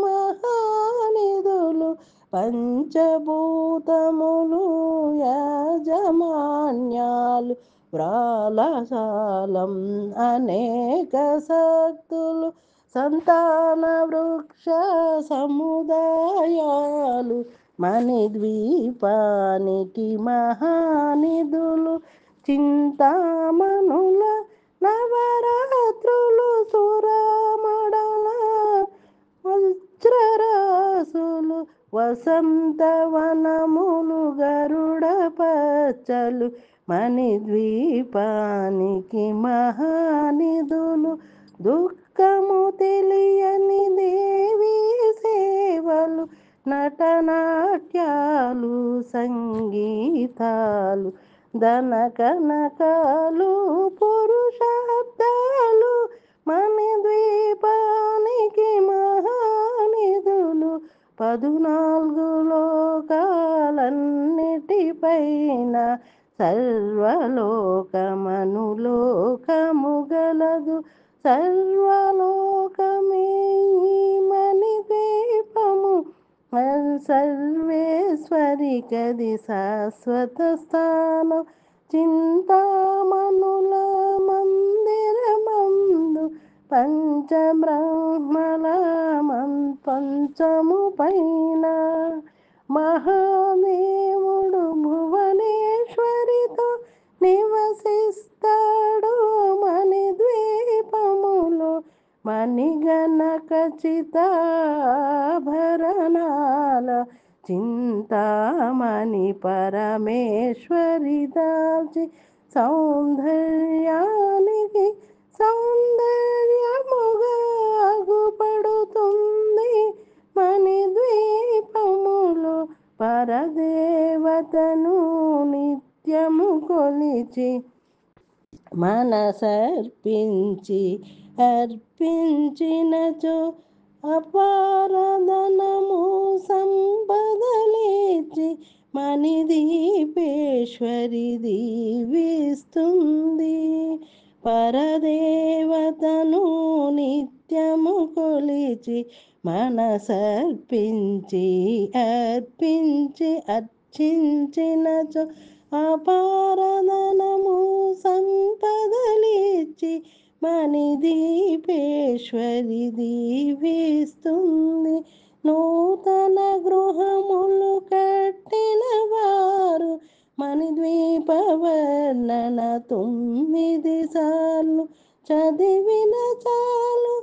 మహానిధులు. పంచభూతములు యాజమాన్యాలు వ్రాలశాలం అనేక శక్తులు సంతాన వృక్ష సముదాయాలు మణిద్వీపానికి మహానిధులు. చింతామణుల నవరాత్రులు సురమడల వజ్రరాసులు వసంతవనములు గరుడ పచ్చలు మణిద్వీపానికి మహానిధులు. దుఃఖము తెలియని దేవీ సేవలు నటనాట్యాలు సంగీతాలు ధన కనకాలు పురుషార్థాలు మణిద్వీపానికి మహానిధులు. 14 లోకాలన్నిటిపైన సర్వలోకమనులోకము గలదు సర్వలోకమే ఈ మణిద్వీపము సర్వేశ్వరికది శాశ్వత స్థానం. చింతామణుల మందిరమందు పంచబ్రహ్మల పంచము పైన మహాదేవుడు భువనేశ్వరితో నివసిస్తాడు మణిద్వీపములో. మణిగణ ఖచ్చితాభరణాల చింతామణి పరమేశ్వరి దాల్చి సౌందర్యానికి సౌందర్యముగా దేవతను నిత్యము కొలిచి మనసర్పించి అర్పించినచో అపారధనము సంపదలిచ్చి మణిదీపేశ్వరి దీవిస్తుంది. పరదేవతను నిత్యము కొలిచి మనసర్పించి అర్చించినచో అపారధనము సంపదలిచ్చి మణిదీపేశ్వరి దీవిస్తుంది. నూతన గృహములు కట్టిన వారు మణిద్వీపవర్ణన 9 సార్లు చదివిన చాలు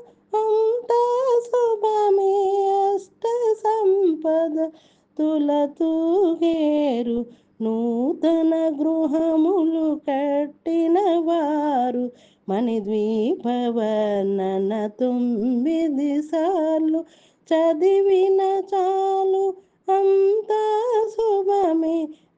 అంతా శుభమే. అష్ట సంపద తులతూగేరు. నూతన గృహములు కట్టిన వారు మణిద్వీపవర్ణన 9 సార్లు చదివిన చాలు అంతా శుభమే.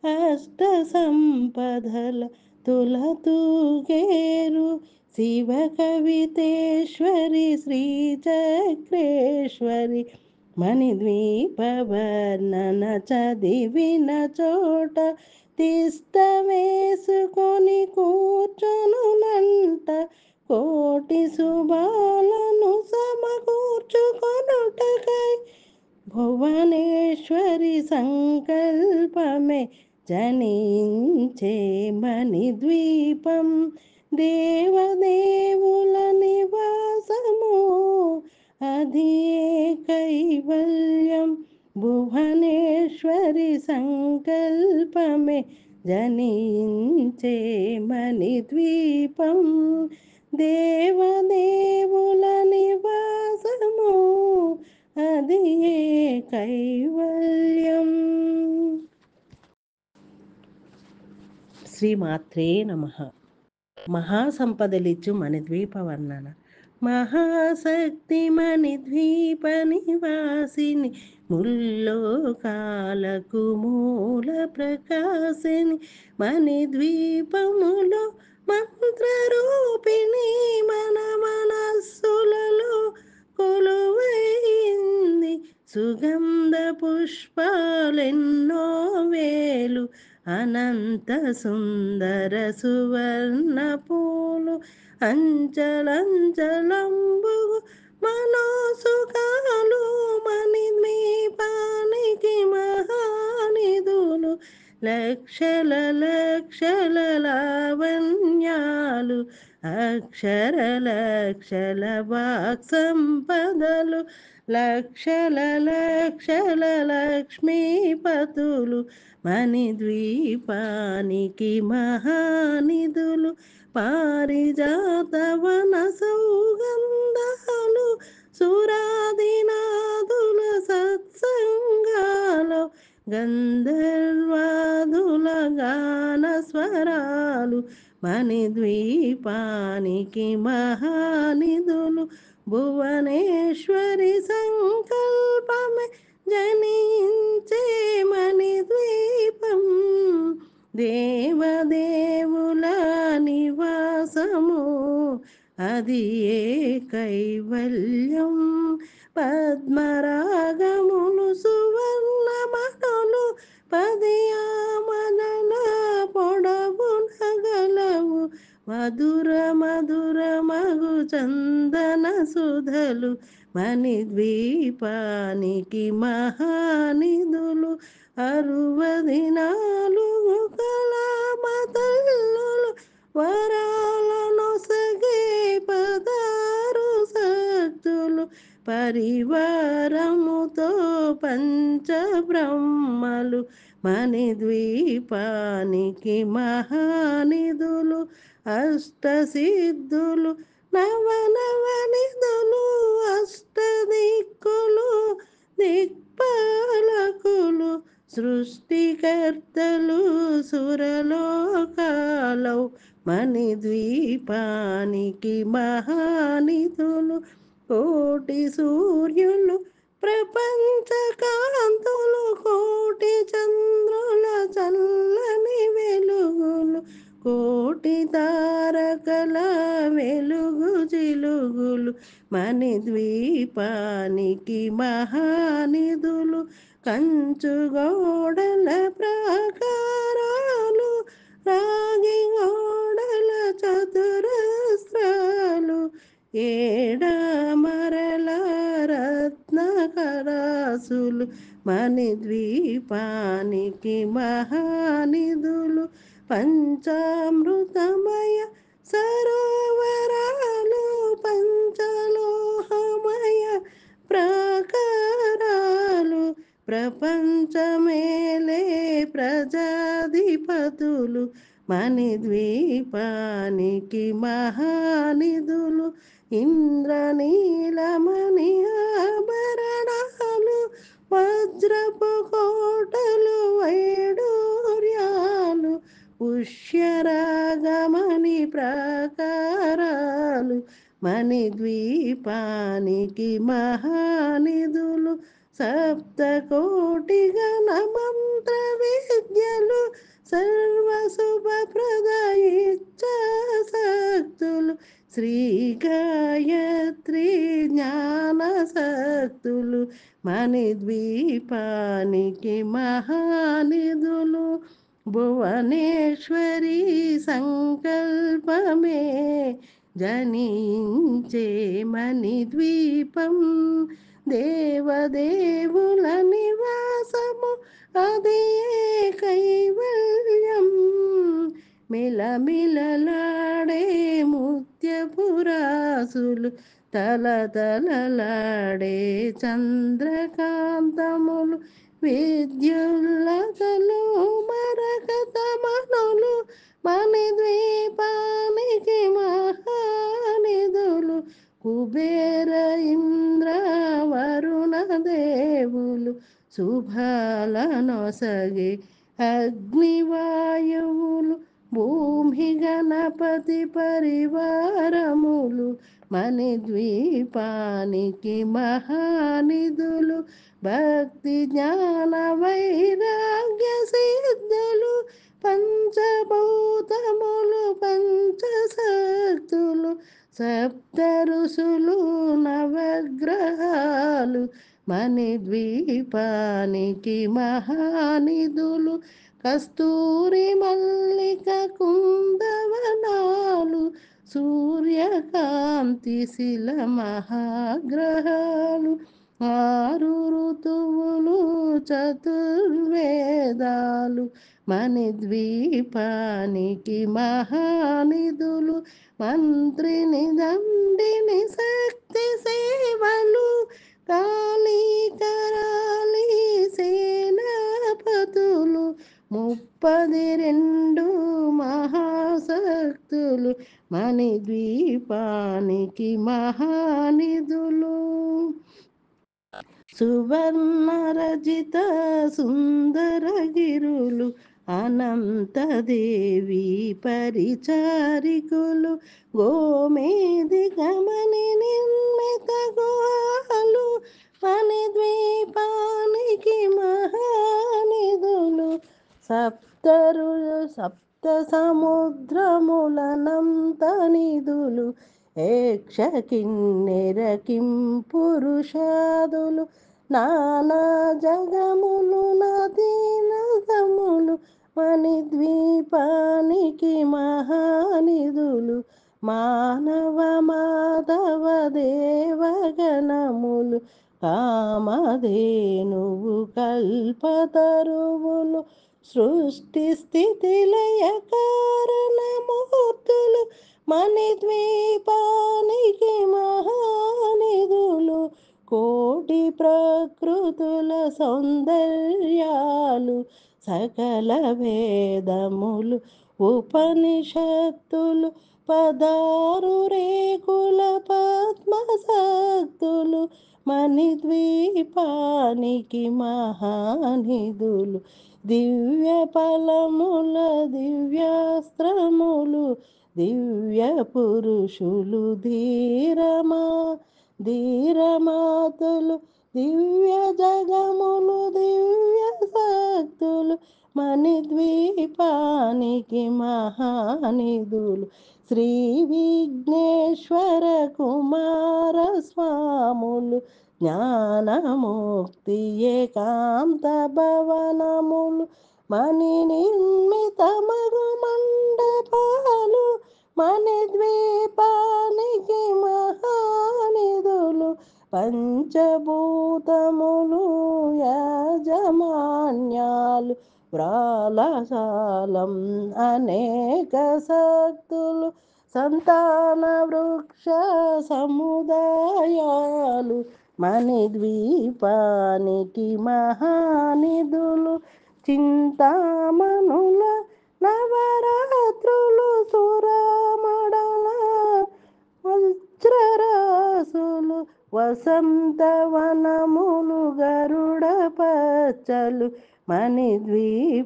అష్ట సంపదల తులతూగేరు. శివ కవితేశ్వరి శ్రీచక్రేశ్వరి మణిద్వీపవర్ణన చదివిన చోట తిష్ట వేసుకొని కూర్చొనునంట. కోటి శుభాలను సమకూర్చుకొనుటకై భువనేశ్వరి సంకల్పమే జనించే మణిద్వీపం. దేవదేవుల నివాసము అది కైవల్యం. భువనేశ్వరి సంకల్పమే జనించే మణిద్వీపం. దేవదేవుల నివాసము అది కైవల్యం. శ్రీమాత్రే నమః. మహాసంపదలిచ్చు మణిద్వీప వర్ణన. మహాశక్తి మణిద్వీప నివాసిని ముల్లోకాలకు మూల ప్రకాశిని మణిద్వీపములో మంత్రరూపిణి మన మనస్సులలో కొలువైంది. సుగంధ పుష్పాలెన్నో వేలు అనంత సుందర సువర్ణ పూలు అంచలంచలంబుగు మనోసుఖాలు మణిద్వీపానికి మహానిధులు. లక్షల లక్షల లావణ్యాలు అక్షర లక్షల వాక్సంపదలు లక్షల లక్షల లక్ష్మీపతులు మణిద్వీపానికి మహానిధులు. పారిజాతవన సౌగంధాలు సురాదినాదుల సత్సంగాలు గంధర్వాదుల గాన స్వరాలు మణిద్వీపానికి మహానిధులు. భువనేశ్వరి సంకల్పమే జనించే మణిద్వీపం. దేవదేవుల నివాసము అది కైవల్యం. పద్మరాగములు సువర్ణమణులు పదియామదన పొడవునగలవు. మధుర మధుర మగు చందన సుధలు మణిద్వీపానికి మహానిధులు. 64 కళామతల్లులు వరాలనొసగే 16 శక్తులు పరివారముతో పంచబ్రహ్మలు మణిద్వీపానికి మహానిధులు. అష్టసిద్ధులు నవనవనిధులు అష్టదిక్కులు దిక్పాలకులు సృష్టికర్తలు సురలోకాలౌ మణిద్వీపానికి మహానిధులు. కోటి సూర్యులు ప్రపంచ కాంతులు కోటి చంద్రుల చల్లని వెలుగులు కోటి తారకల వెలుగు చిలుగులు మణిద్వీపానికి మహానిధులు కంచు గోడల ప్రాకారాలు రాగి గోడల చతురస్రాలు ఏడామరల రత్నకరాసులు మణిద్వీపానికి మహానిధులు పంచామృతమయ సరోవరాలు పంచలోహమయ ప్రాకారాలు ప్రపంచమేలే ప్రజాధిపతులు మణిద్వీపానికి మహానిధులు ఇంద్రనీలమణి ఆభరణాలు వజ్రపు కోటలు వైడూర్యాలు పుష్యరాగమణి ప్రాకారాలు మణిద్వీపానికి మహానిధులు సప్తకోటి గణ మంత్ర విద్యలు సర్వశుభప్రద ఇచ్ఛాశక్తులు శ్రీ గాయత్రి జ్ఞాన శక్తులు మణిద్వీపానికి మహానిధులు భువనేశ్వరి సంకల్పమే జనించే మణిద్వీపం దేవదేవుల నివాసము అదే కైవల్యం మిలమిలలాడే ముత్యపురాసులు తలతలలాడే చంద్రకాంతములు విద్యుల్లతలు మరకతమనులు మణిద్వీపానికి మహానిధులు కుబేర ఇంద్ర వరుణ దేవులు శుభాలనొసగే అగ్నివాయువులు భూమి గణపతి పరివారములు మణిద్వీపానికి మహానిధులు భక్తి జ్ఞాన వైరాగ్య సిద్ధులు పంచభూతములు పంచశక్తులు సప్త ఋషులు నవగ్రహాలు మణిద్వీపానికి మహానిధులు కస్తూరి మల్లిక కుందవనాలు సూర్యకాంతి శిల మహాగ్రహాలు ఆరు ఋతువులు చతుర్వేదాలు మణిద్వీపానికి మహానిధులు మంత్రిని దండిని శక్తి సేవలు కాళీ కరాళీ సేనాపతులు 32 మహాశక్తులు మణిద్వీపానికి మహానిధులు సువర్ణరజిత సుందరగిరులు అనంతదేవి పరిచారికులు గోమేది గమని నిర్మిత గుహాలు మణిద్వీపానికి మహానిధులు సప్త సముద్రములనంత నిధులు ఏక్ష కిన్నెర కిం పురుషాదులు నానా జగములు నదీనదములు మణిద్వీపానికి మహానిధులు మానవ మాధవ దేవగణములు కామధేనువు కల్పతరువులు సృష్టి స్థితి లయ కారణమూర్తులు మణిద్వీపానికి మహానిధులు కోటి ప్రకృతుల సౌందర్యాలు సకల వేదములు ఉపనిషత్తులు 16 రేకుల పద్మశక్తులు మణిద్వీపానికి మహానిధులు దివ్య ఫలముల దివ్యాస్త్రములు దివ్య పురుషులు ధీరమాతలు దివ్య జగములు దివ్య శక్తులు మణిద్వీపానికి మహానిధులు శ్రీ విఘ్నేశ్వర కుమార స్వాములు జ్ఞానముక్తి ఏకాంత భవనములు మణి నిర్మితమగు మండపాలు మణిద్వీపానికి మహానిధులు పంచభూతములు యాజమాన్యాలు వ్రాలసాలం అనేక శక్తులు సంతాన వృక్ష సముదాయాలు మణిద్వీపానికి మహానిధులు చింతామణుల నవరాత్రులు సురమడల వజ్రరాసులు వసంతవనములు గరుడ పచ్చలు మణిద్వీపానికి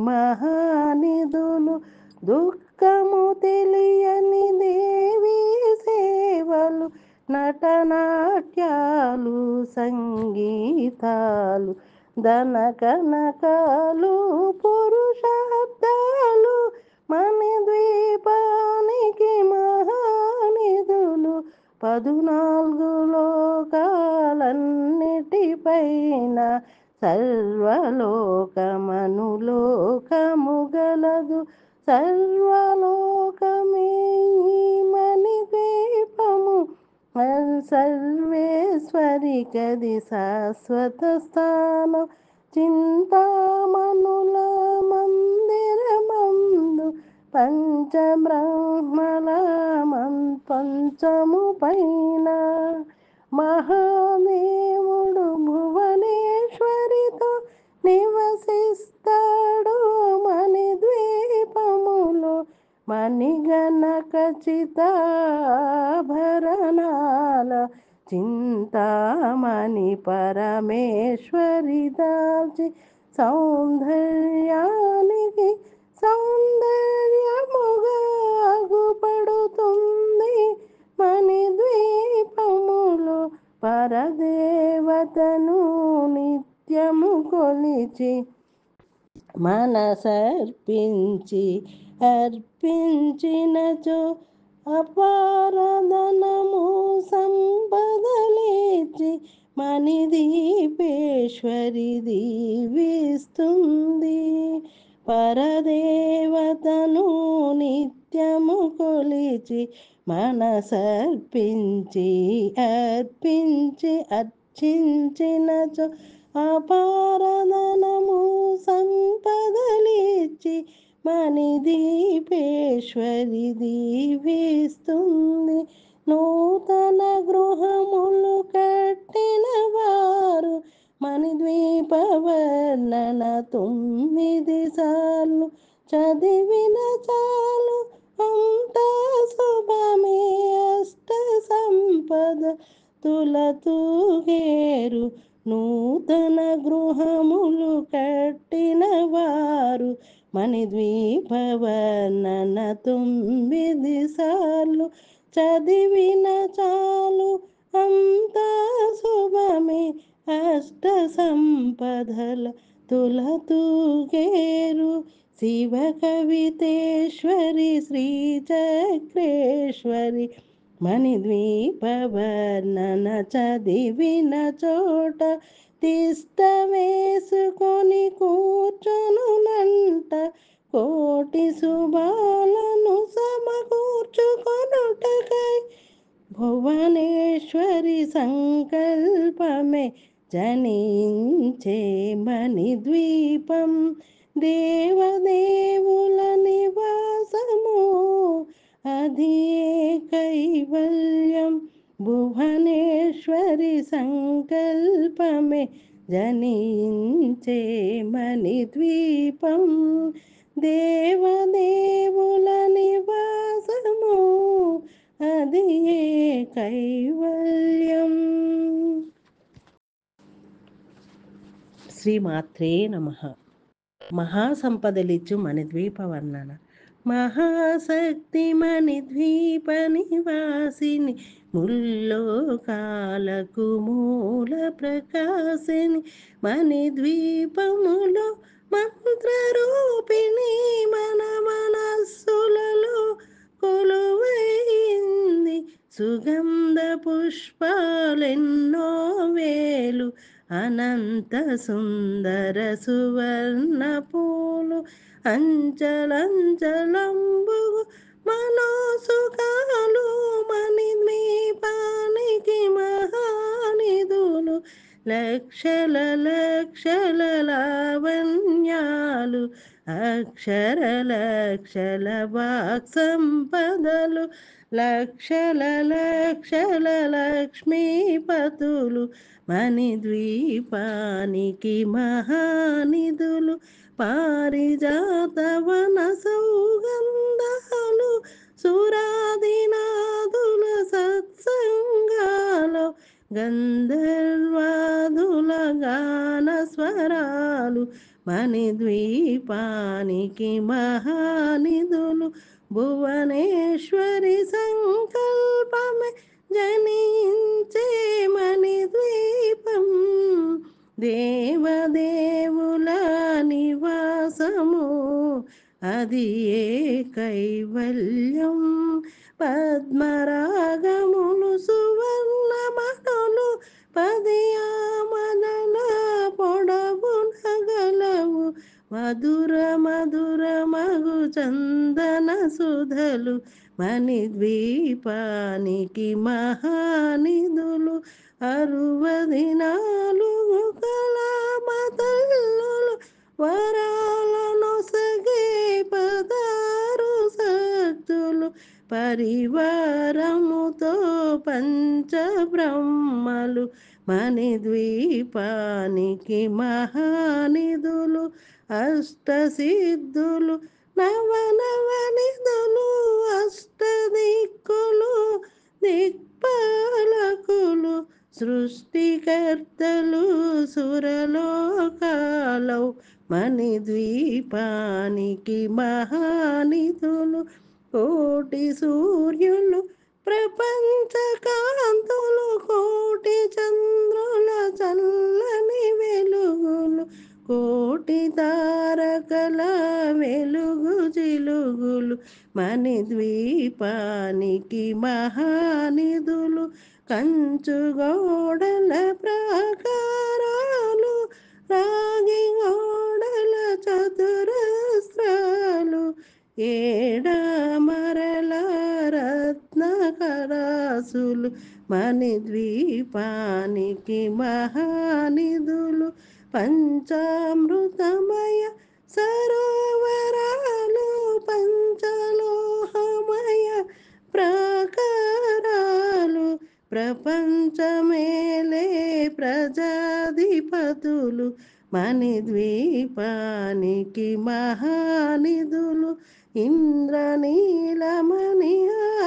మహానిధులు దుఃఖము తెలియని దేవి సేవలు నటనాట్యాలు సంగీతాలు ధన కనకాలు పురుషార్థాలు మణిద్వీపానికి మహానిధులు 14 లోకాలన్నిటిపైన సర్వలోకమనులోకము గలదు సర్వలోకమే ఈ మణిద్వీపము సర్వేశ్వరికది శాశ్వత స్థానం చింతామణుల మందిరమందు పంచబ్రహ్మల పంచము పైన మహాదేవుడు భువనేశ్వరితో నివసిస్తాడు మణిద్వీపములో మణిగణ ఖచ్చితాభరణాల చింతామణి పరమేశ్వరి దాల్చి సౌందర్యానికి సౌందర్యముగా అగుపడుతుంది మణిద్వీపములో పరదేవతను నిత్యము కొలిచి మనసర్పించి అర్పించినచో అపారధనము సంపదలిచ్చి మణిదీపేశ్వరి దీవిస్తుంది పరదేవతను నిత్యము కొలిచి మనసర్పించి అర్పించి అర్చించినచో అపారధనము సంపదలిచ్చి మణిదీపేశ్వరి దీవిస్తుంది నూతన గృహములు కట్టిన వారు మణిద్వీప వర్ణన 9 సార్లు చదివిన చాలు అంతా శుభమే అష్ట సంపద తులతూగేరు నూతన గృహములు కట్టిన వారు మణిద్వీప వర్ణన 9 సార్లు చదివిన చాలు అంతా శుభమే అష్ట సంపదల తులతూగేరు శివ కవితేశ్వరి శ్రీచక్రేశ్వరి మణిద్వీప వర్ణన చదివిన చోట తిష్ట వేసుకొని కూర్చొనునంట కోటి శుభాలను సమకూర్చుకొనుటకై భువనేశ్వరి సంకల్పమే జనించే మణిద్వీపం దేవదేవుల నివాసము అది కైవల్యం భువనేశ్వరి సంకల్పమే జనించే మణిద్వీపం దేవదేవుల నివాసము అది కైవల్యం. శ్రీమాత్రే నమః. మహాసంపదలిచ్చు మణిద్వీప వర్ణన మహాశక్తిమణి ద్వీప నివాసిని ముల్లోకాలకు మూల ప్రకాశిని మణిద్వీపములో మంత్రరూపిణి మన మనస్సులలో కొలువైంది సుగంధ పుష్పాలెన్నో వేలు అనంత సుందర సువర్ణ పూలు అంచలంచలంబు మనోసుఖాలు మణిద్వీపానికి మహానిధులు లక్షల లక్షల లావణ్యాలు అక్షర లక్షల వాక్సంపదలు లక్షల లక్షల లక్ష్మీపతులు మణిద్వీపానికి మహానిధులు పారిజాతవన సౌగంధాలు సురాదినాదుల సత్సంగాలు గంధర్వాదుల గాన స్వరాలు మణిద్వీపానికి మహానిధులు భువనేశ్వరి సంకల్పమే జనించే మణిద్వీపం దేవదేవుల నివాసము అది ఏ కైవల్యం పద్మరాగములు సువర్ణమణులు పదియామదన పొడవునగలవు మధుర మధుర మగు చందన సుధలు మణిద్వీపానికి మహానిధులు 64 కళామతల్లులు వరాలనొసగే పదారు శక్తులు పరివారముతో పంచబ్రహ్మలు మణిద్వీపానికి మహానిధులు అష్టసిద్ధులు నవనవనిధులు అష్టదిక్కులు దిక్పాలకులు సృష్టికర్తలు సురలోకాలౌ మణిద్వీపానికి మహానిధులు కోటి సూర్యులు ప్రపంచ కాంతులు కోటి చంద్రుల చల్లని వెలుగులు కోటి తారకల వెలుగు చిలుగులు మణిద్వీపానికి మహానిధులు కంచుగోడల ప్రాకారాలు రాగి గోడల చతురస్రాలు ఏడామరల రత్నకరాసులు మణిద్వీపానికి మహానిధులు పంచామృతమయ సరోవరాలు పంచలోహమయ ప్రాకారాలు ప్రపంచమేలే ప్రజాధిపతులు మణిద్వీపానికి మహానిధులు ఇంద్రనీలమణి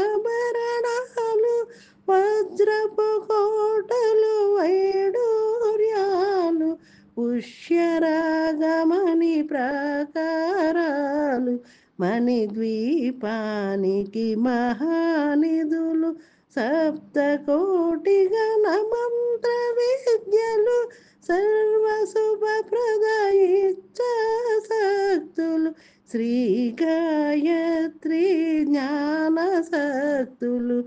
ఆభరణాలు వజ్రపు కోటలు వైడూర్యాలు పుష్యరాగమణి ప్రాకారాలు మణిద్వీపానికి మహానిధులు సప్తకోటి గణ మంత్ర విద్యలు సర్వశుభప్రద ఇచ్ఛాశక్తులు శ్రీ గాయత్రి జ్ఞాన శక్తులు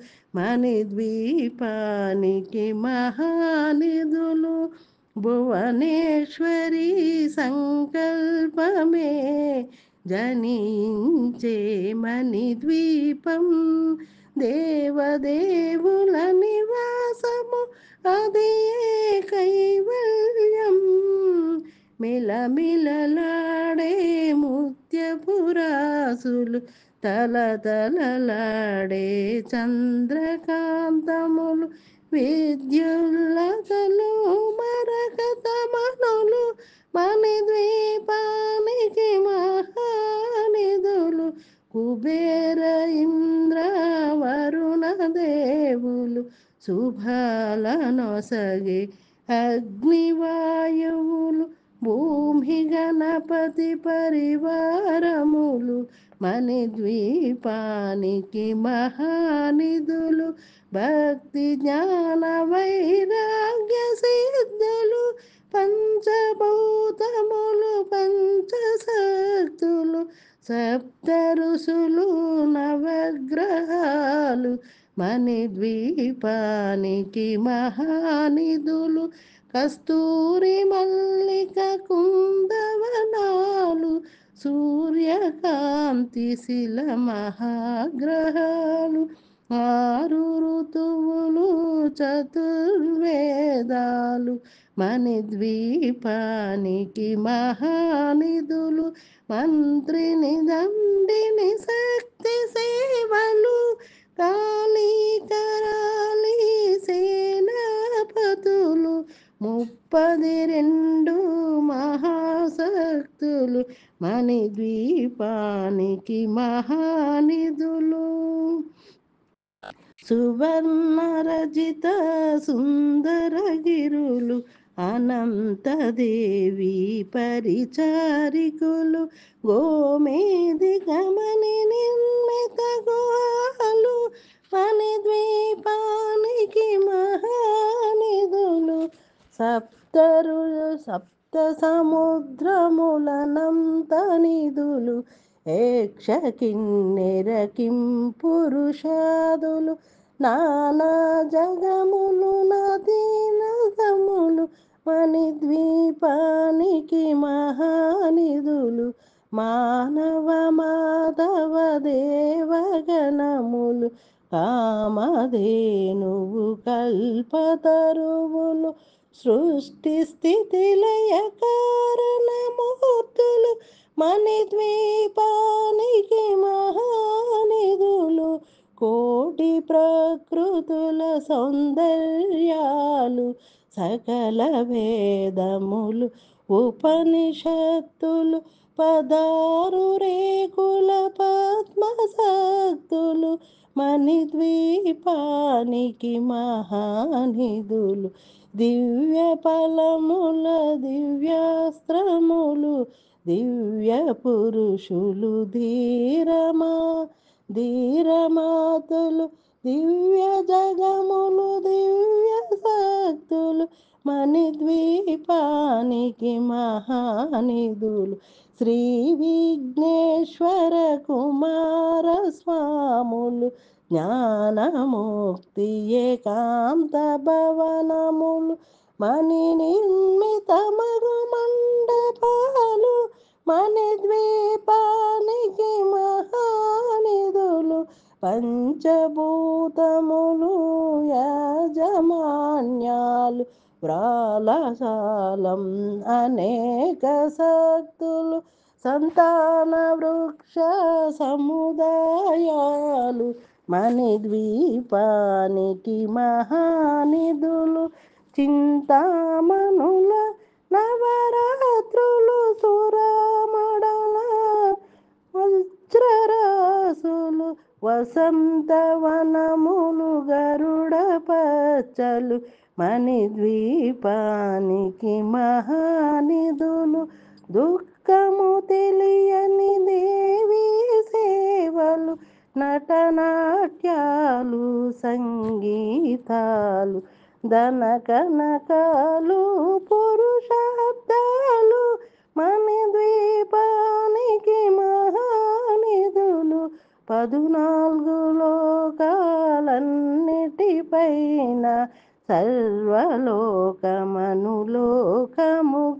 మణిద్వీపానికి మహానిధులు భువనేశ్వరి సంకల్పమే జనించే మణిద్వీపం దేవదేవుల నివాసము అది కైవల్యం మిలమిలలాడే ముత్యపురాసులు తలతలలాడే చంద్రకాంతములు విద్యుల్లతలు మరకతమనులు మణిద్వీపానికి మహానిధులు కుబేర ఇంద్ర వరుణ దేవులు శుభాలనొసగే అగ్నివాయువులు భూమి గణపతి పరివారములు మణిద్వీపానికి మహానిధులు భక్తి జ్ఞాన వైరాగ్య సిద్ధులు పంచభూతములు పంచశక్తులు సప్త ఋషులు నవగ్రహాలు మణిద్వీపానికి మహానిధులు కస్తూరి మల్లిక కుందవనాలు సూర్యకాంతి శిల మహాగ్రహాలు ఆరు ఋతువులు చతుర్వేదాలు మణిద్వీపానికి మహానిధులు మంత్రిని దండిని శక్తి సేవలు కాళీ కరాళీ సేనాపతులు 32 మహాశక్తులు మణిద్వీపానికి మహానిధులు సువర్ణరజిత సుందరగిరులు అనంతదేవి పరిచారికులు గోమేది గమని నిర్మిత గుహాలు మణిద్వీపానికి మహానిధులు సప్త సముద్రములనంత నిధులు ఏక్ష కిన్నెర కిం పురుషాదులు నానా జగములు నదీనదములు మణిద్వీపానికి మహానిధులు మానవ మాధవ దేవగణములు కామధేనువు కల్పతరువులు సృష్టి స్థితి లయ కారణమూర్తులు మణిద్వీపానికి మహానిధులు కోటి ప్రకృతుల సౌందర్యాలు సకల వేదములు ఉపనిషత్తులు పదారు రేకుల పద్మశక్తులు మణిద్వీపానికి మహానిధులు దివ్య ఫలముల దివ్యాస్త్రములు దివ్య పురుషులు ధీరమాతలు దివ్య జగములు దివ్య శక్తులు మణిద్వీపానికి మహానిధులు శ్రీ విఘ్నేశ్వర కుమార స్వాములు జ్ఞానముక్తి ఏకాంత భవనములు మణి నిర్మిత మగు మండపాలు మణిద్వీపానికి మహానిధులు పంచభూతములు యాజమాన్యాలు వ్రాలశాలం అనేక శక్తులు సంతాన వృక్ష సముదాయాలు మణిద్వీపానికి మహానిధులు చింతామణుల నవరాత్రులు సురమడల వజ్రరాసులు వసంతవనములు గరుడ పచ్చలు మణిద్వీపానికి మహానిధులు దుఃఖము తెలియని దేవి సేవలు నటనాట్యాలు సంగీతాలు ధన కనకాలు పురుషార్థాలు మణిద్వీపానికి మహానిధులు 14 లోకాలన్నిటిపైన సర్వలోకమనులోకము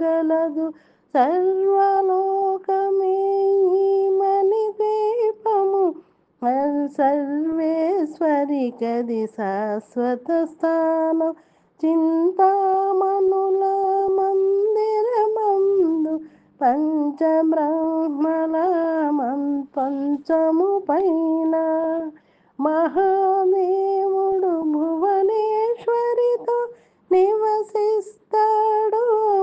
గలదు సర్వలోకమే ఈ మణిద్వీపము సర్వేశ్వరికది శాశ్వత స్థానం చింతామణుల మందిరమందు పంచబ్రహ్మల పంచము పైన మహాదేవుడు భువనేశ్వరితో నివసిస్తాడు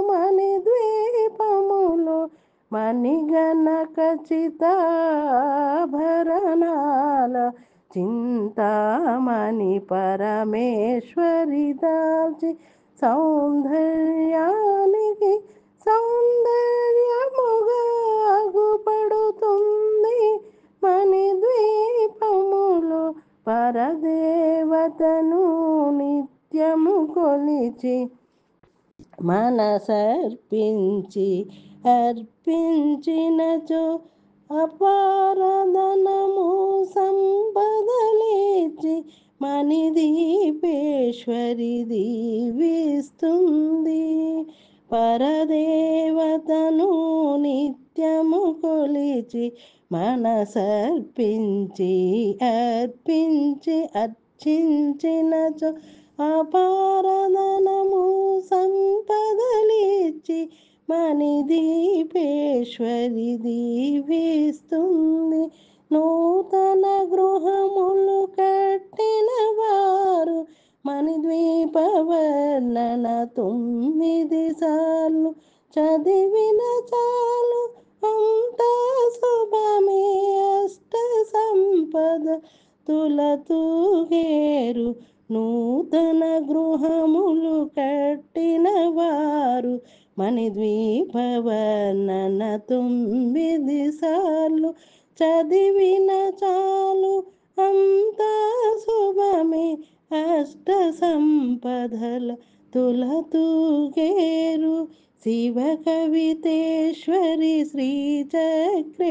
మణిద్వీపములో మణిగణ ఖచ్చితాభరణాల చింతామణి పరమేశ్వరి దాల్చి సౌందర్యానికి సౌందర్యముగా అగుపడుతుంది మణిద్వీపములో పరదేవతను నిత్యము కొలిచి మనసర్పించి అర్పించినచో అపారధనము సంపదలిచ్చి మణిదీపేశ్వరి దీవిస్తుంది. పరదేవతను నిత్యము కొలిచి మనసర్పించి అర్చించినచో అపారధనము సంపదలిచ్చి మణిదీపేశ్వరి దీవిస్తుంది. నూతన గృహములు కట్టిన వారు మణిద్వీప వర్ణన 9 సార్లు చదివిన చాలు అంతా శుభమే. అష్ట సంపద తులతూగేరు. నూతన గృహములు కట్టిన వారు మణిద్వీప వర్ణన 9 సార్లు చదివిన చాలు అంతా శుభమే. అష్ట సంపదల తులతూగేరు. శివ కవితేశ్వరి శ్రీచక్రేశ్వరి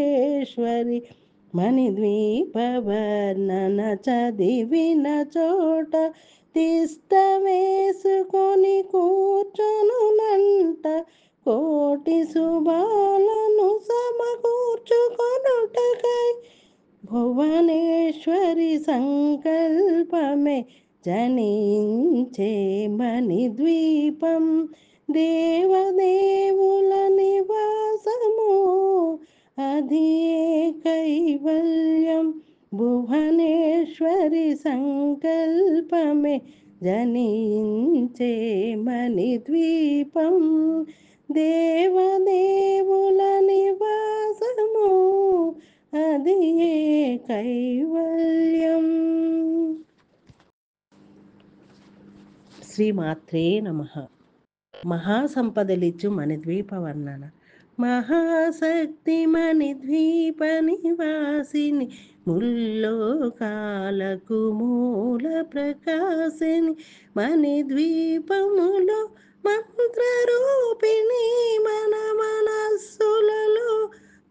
మణిద్వీప వర్ణన చదివిన చోట తిష్ట వేసుకొని కూర్చొనునంట. కోటి శుభాలను సమకూర్చుకొనుటకై భువనేశ్వరి సంకల్పమే జనించే మణిద్వీపం. దేవదేవుల నివాసము అది కైవల్యం. భువనేశ్వరి సంకల్పమే జనించే మణిద్వీపం. దేవదేవుల నివాసము అది కైవల్యం. శ్రీమాత్రే నమః. మహాసంపదలిచ్చు మణిద్వీప వర్ణన. మహాశక్తి మణిద్వీప నివాసిని ముల్లోకాలకు మూల ప్రకాశిని మణిద్వీపములో మంత్రరూపిణి మన మనస్సులలో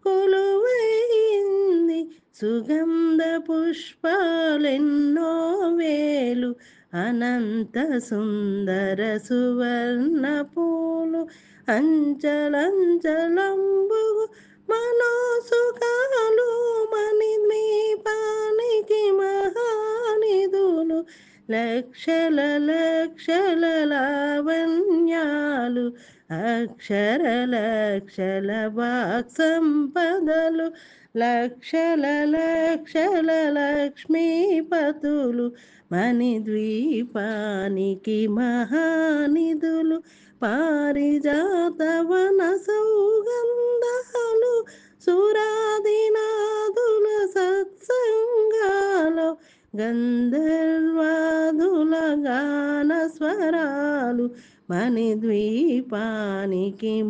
కొలువైంది. సుగంధ పుష్పాలెన్నో వేలు అనంత సుందర సువర్ణ పూలు అంచలంచలంబు మనోసుఖాలు మణిద్వీపానికి మహానిధులు. లక్షల లక్షల లావణ్యాలు అక్షర లక్షల వాక్సంపదలు లక్షల లక్షల లక్ష్మీపతులు మణిద్వీపానికి మహానిధులు. పారిజాతవన సౌగంధాలు సురాదినాదుల సత్సంగాలు గంధర్వాదుల గాన స్వరాలు మణిద్వీపానికి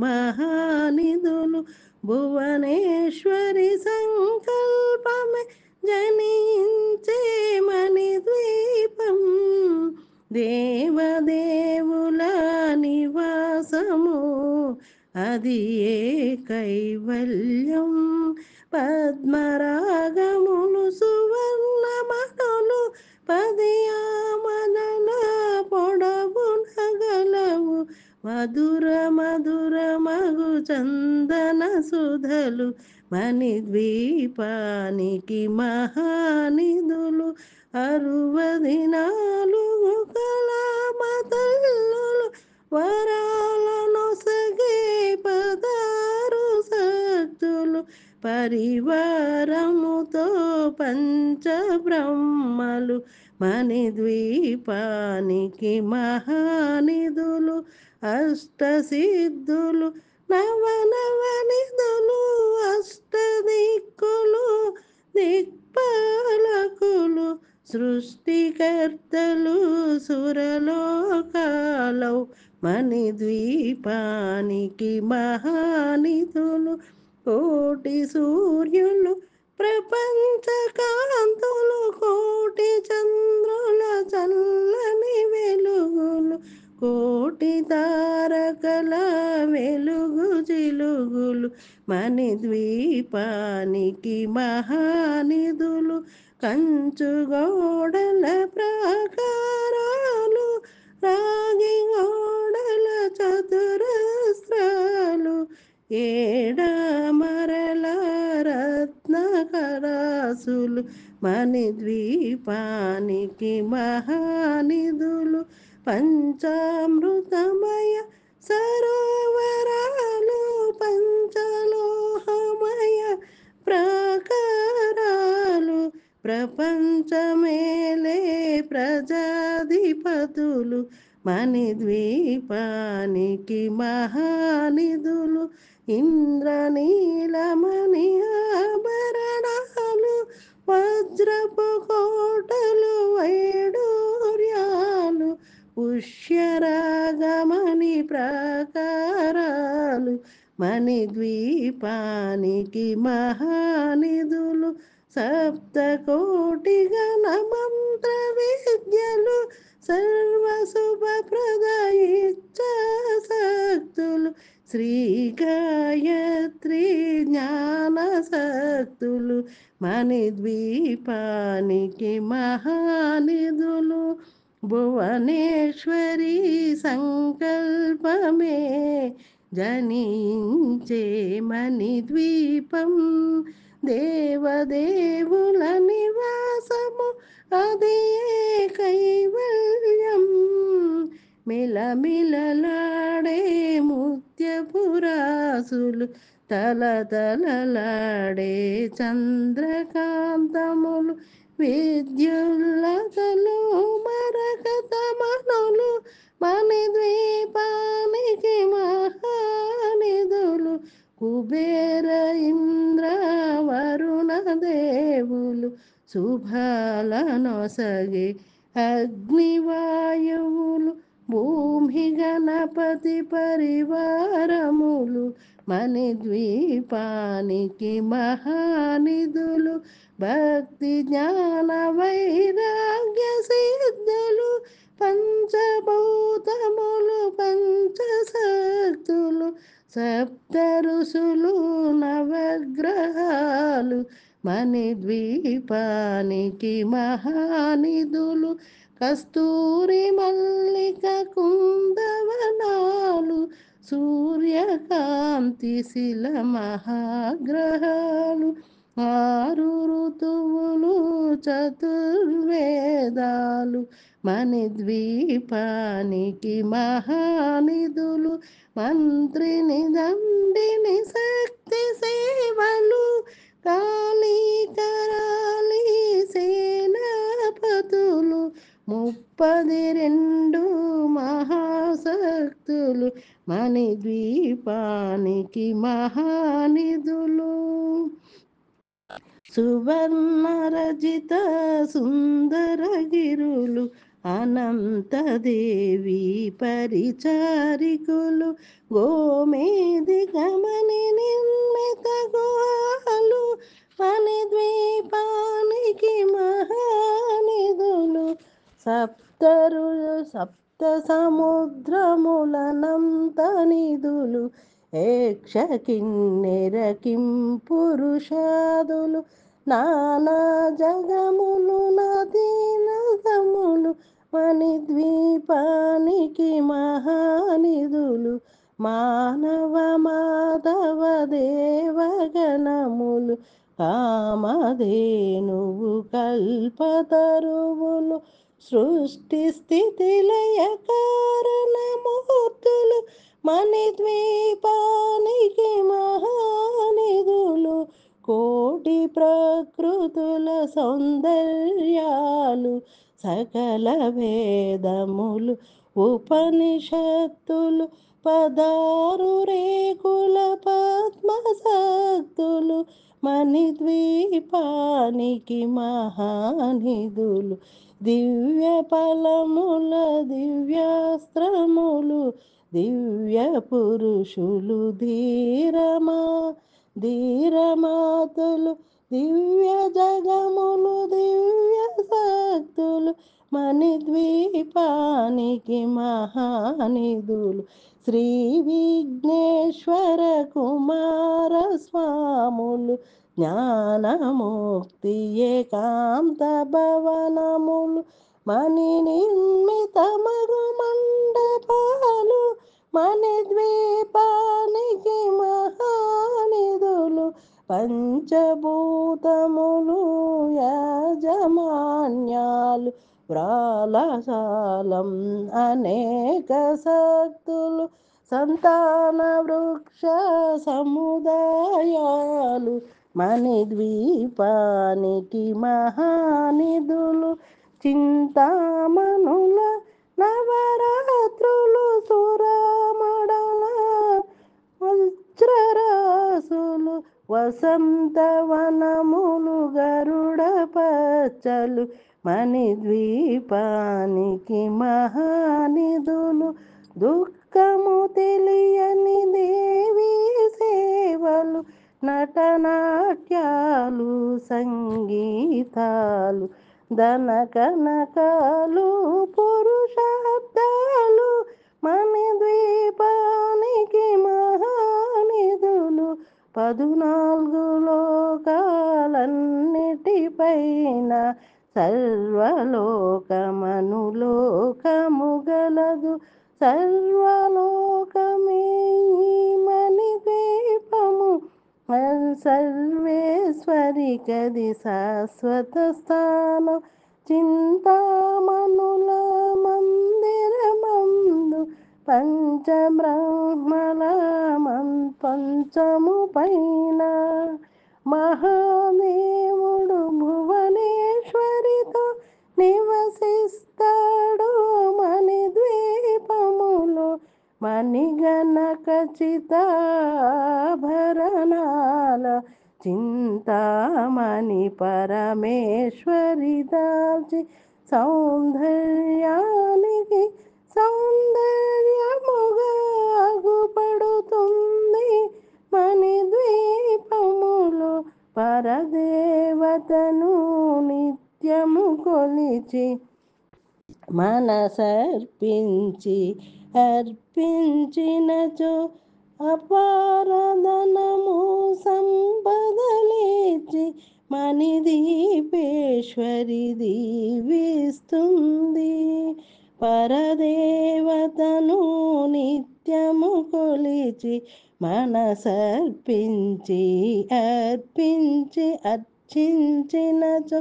మహానిధులు. భువనేశ్వరి సంకల్పమే జనించే మణిద్వీపం. దేవదేవుల నివాసము అది కైవల్యం. పద్మరాగములు సువర్ణమణులు పదియామదన పొడవునగలవు. మధుర మధుర మగు చందన సుధలు మణిద్వీపానికి మహానిధులు. 64 కళామతల్లులు వరాలనొసగే 16 శక్తులు పరివారముతో పంచబ్రహ్మలు మణిద్వీపానికి మహానిధులు. అష్టసిద్ధులు నవనవనిధులు అష్టదిక్కులు దిక్పాలకులు సృష్టికర్తలు సురలోకాలౌ మణిద్వీపానికి మహానిధులు కోటి సూర్యులు ప్రపంచ కాంతులు కోటి చంద్రుల చల్లని వెలుగులు కోటి తారకల వెలుగు జిలుగులు మణిద్వీపానికి మహానిధులు కంచు గోడల ప్రాకారాలు రాగి గోడల చతురస్రాలు ఏడమరల రత్నకరాసులు మణిద్వీపానికి మహానిధులు పంచామృతమయ సరోవరాలు పంచలోహమయ ప్రాకారాలు ప్రపంచమేలే ప్రజాధిపతులు మణిద్వీపానికి మహానిధులు ఇంద్రనీలమణి ఆభరణాలు వజ్రపు కోటలు వైడూర్యాలు పుష్యరాగమణి ప్రాకారాలు మణిద్వీపానికి మహానిధులు సప్తకోటి గణ మంత్ర విద్యలు సర్వశుభప్రద ఇచ్ఛాశక్తులు శ్రీ గాయత్రి జ్ఞాన శక్తులు మణిద్వీపానికి మహానిధులు భువనేశ్వరి సంకల్పమే జనించే మణిద్వీపం దేవదేవుల నివాసము అది కైవల్యం మిలమిలలాడే ముత్యపురాసులు తలతలలాడే చంద్రకాంతములు విద్యుల్లతలు మరకతమనులు మణిద్వీపానికి మహానిధులు కుబేర ఇంద్ర వరుణ దేవులు శుభాలనొసగే అగ్నివాయువులు భూమి గణపతి పరివారములు మణిద్వీపానికి మహానిధులు భక్తి జ్ఞాన వైరాగ్య సిద్ధులు పంచభూతములు పంచశక్తులు సప్త ఋషులు నవగ్రహాలు మణిద్వీపానికి మహానిధులు కస్తూరి మల్లిక కుందవనాలు సూర్యకాంతి శిల మహాగ్రహాలు ఆరు ఋతువులు చతుర్వేదాలు మణిద్వీపానికి మహానిధులు మంత్రిని దండిని శక్తి సేవలు కాళీ కరాళీ సేనాపతులు 32 మహాశక్తులు మణిద్వీపానికి మహానిధులు సువర్ణరజిత సుందరగిరులు అనంతదేవి పరిచారికులు గోమేది గమని నిర్మిత గుహాలు మణిద్వీపానికి మహానిధులు సప్త సముద్రములనంత నిధులు ఏక్ష కిన్నెర కిం పురుషాదులు నానా జగములు నదీనదములు మణిద్వీపానికి మహానిధులు మానవ మాధవ దేవగణములు కామధేనువు కల్పతరువులు సృష్టి స్థితి లయ కారణమూర్తులు మణిద్వీపానికి మహానిధులు కోటి ప్రకృతుల సౌందర్యాలు సకల వేదములు ఉపనిషత్తులు పదారు రేకుల పద్మసక్తులు మణిద్వీపానికి మహానిధులు దివ్య ఫలముల దివ్యాస్త్రములు దివ్య పురుషులు ధీరమాతులు దివ్య జగములు దివ్య శక్తులు మణిద్వీపానికి మహానిధులు శ్రీ విఘ్నేశ్వర కుమార స్వాములు జ్ఞానముక్తి ఏకాంత భవనములు మణి నిర్మితమగు మండపాలు మణిద్వీపానికి మహానిధులు పంచభూతములు యాజమాన్యాలు వ్రాలసాలం అనేక శక్తులు సంతాన వృక్ష సముదాయాలు మణిద్వీపానికి మహానిధులు చింతామణుల నవరాత్రులు సురమడల వజ్రరాసులు వసంతవనములు గరుడ పచ్చలు మణిద్వీపానికి మహానిధులు దుఃఖము తెలియని దేవి సేవలు నటనాట్యాలు సంగీతాలు ధనకనకాలు పురుషార్థాలు మణిద్వీపానికి మహానిధులు 14 లోకాలన్నిటిపైన సర్వలోకమనులోకము గలదు సర్వలోకమే ఈ మణిద్వీపము సర్వేశ్వరికది శాశ్వత స్థానం చింతామణుల మందిరమందు పంచబ్రహ్మల పంచము పైన మహాదేవుడు భువనేశ్వరితో నివసిస్తాడు మణిద్వీపములో మణిగణ ఖచ్చితాభరణాల చింతామణి పరమేశ్వరి దాల్చి సౌందర్యానికి సౌందర్యముగా అగుపడుతుంది మణిద్వీపములో పరదేవతను నిత్యము కొలిచి మనసర్పించి అర్పించినచో అపారధనము సంపదలిచ్చి మణిదీపేశ్వరి దీవిస్తుంది పరదేవతను నిత్యము కొలిచి మనసర్పించి అర్చించినచో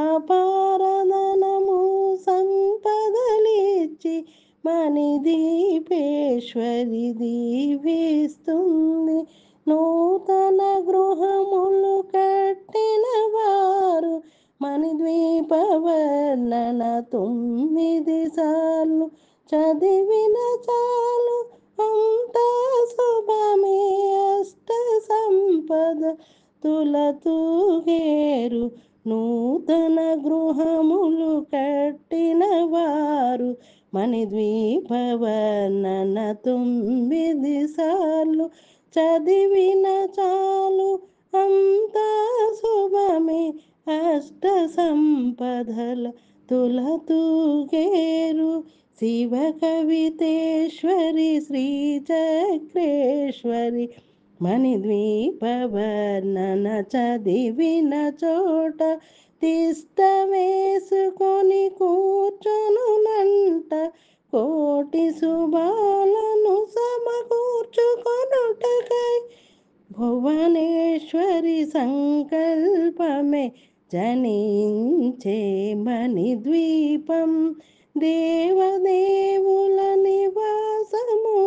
అపారధనము సంపదలిచ్చి మణిదీపేశ్వరి దీవిస్తుంది నూతన గృహములు కట్టిన వారు మణిద్వీప వర్ణన 9 సార్లు చదివిన చాలు అంత శుభమే అష్ట సంపద తులతూగేరు నూతన గృహములు కట్టిన వారు మణిద్వీప వర్ణన 9 సార్లు చదివిన చాలు అంత శుభమే అష్ట సంపదల తులతూగేరు శివ కవితేశ్వరి శ్రీచక్రేశ్వరి మణిద్వీప వర్ణన చదివిన చోట తిష్ట వేసుకొని కూర్చునునంట కోటి శుభాలను సమకూర్చుకొనుటకై భువనేశ్వరి సంకల్పమే జనించే మణిద్వీపం దేవదేవుల నివాసము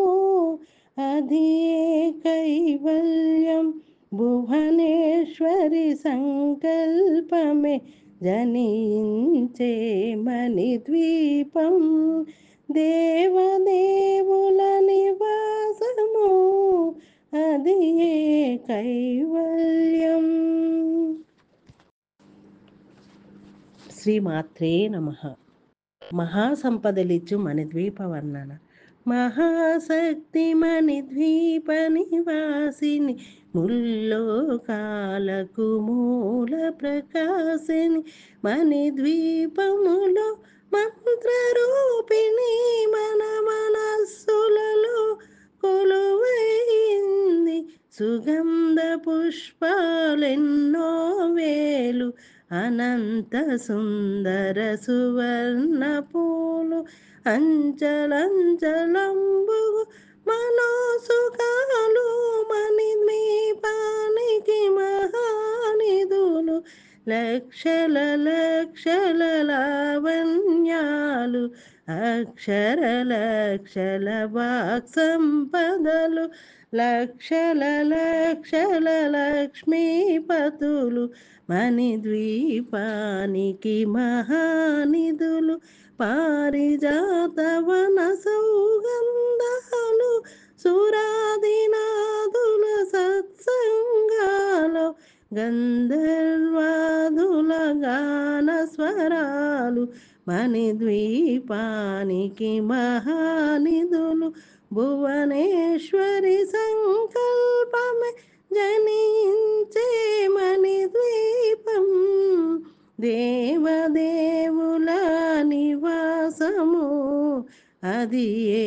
అది కైవల్యం భువనేశ్వరి సంకల్పమే జనించే మణిద్వీపం దేవదేవుల నివాసము అది ఏ కైవల్యం. శ్రీమాత్రే నమః. మహాసంపదలిచ్చు మణిద్వీప వర్ణన. మహాశక్తి మణిద్వీప నివాసిని ముల్లోకాలకు మూల ప్రకాశిని మణిద్వీపములో మంత్రరూపిణి మన మనస్సులలో కొలువైంది. సుగంధ పుష్పాలెన్నో వేలు అనంత సుందర సువర్ణ పూలు అంచలంచలంబుగు మనోసుఖాలు మణిద్వీపానికి మహానిధులు లక్షల లక్షల లావణ్యాలు అక్షర లక్షల వాక్సంపదలు లక్షల లక్షల లక్ష్మీపతులు మణిద్వీపానికి మహానిధులు పారిజాతవన సౌగంధాలు సురాదినాదుల సత్సంగాలు గంధర్వాదుల గాన స్వరాలు మణిద్వీపానికి మహానిధులు భువనేశ్వరి సంకల్పమే జనించే మణిద్వీపం దేవదేవుల నివాసము అది ఏ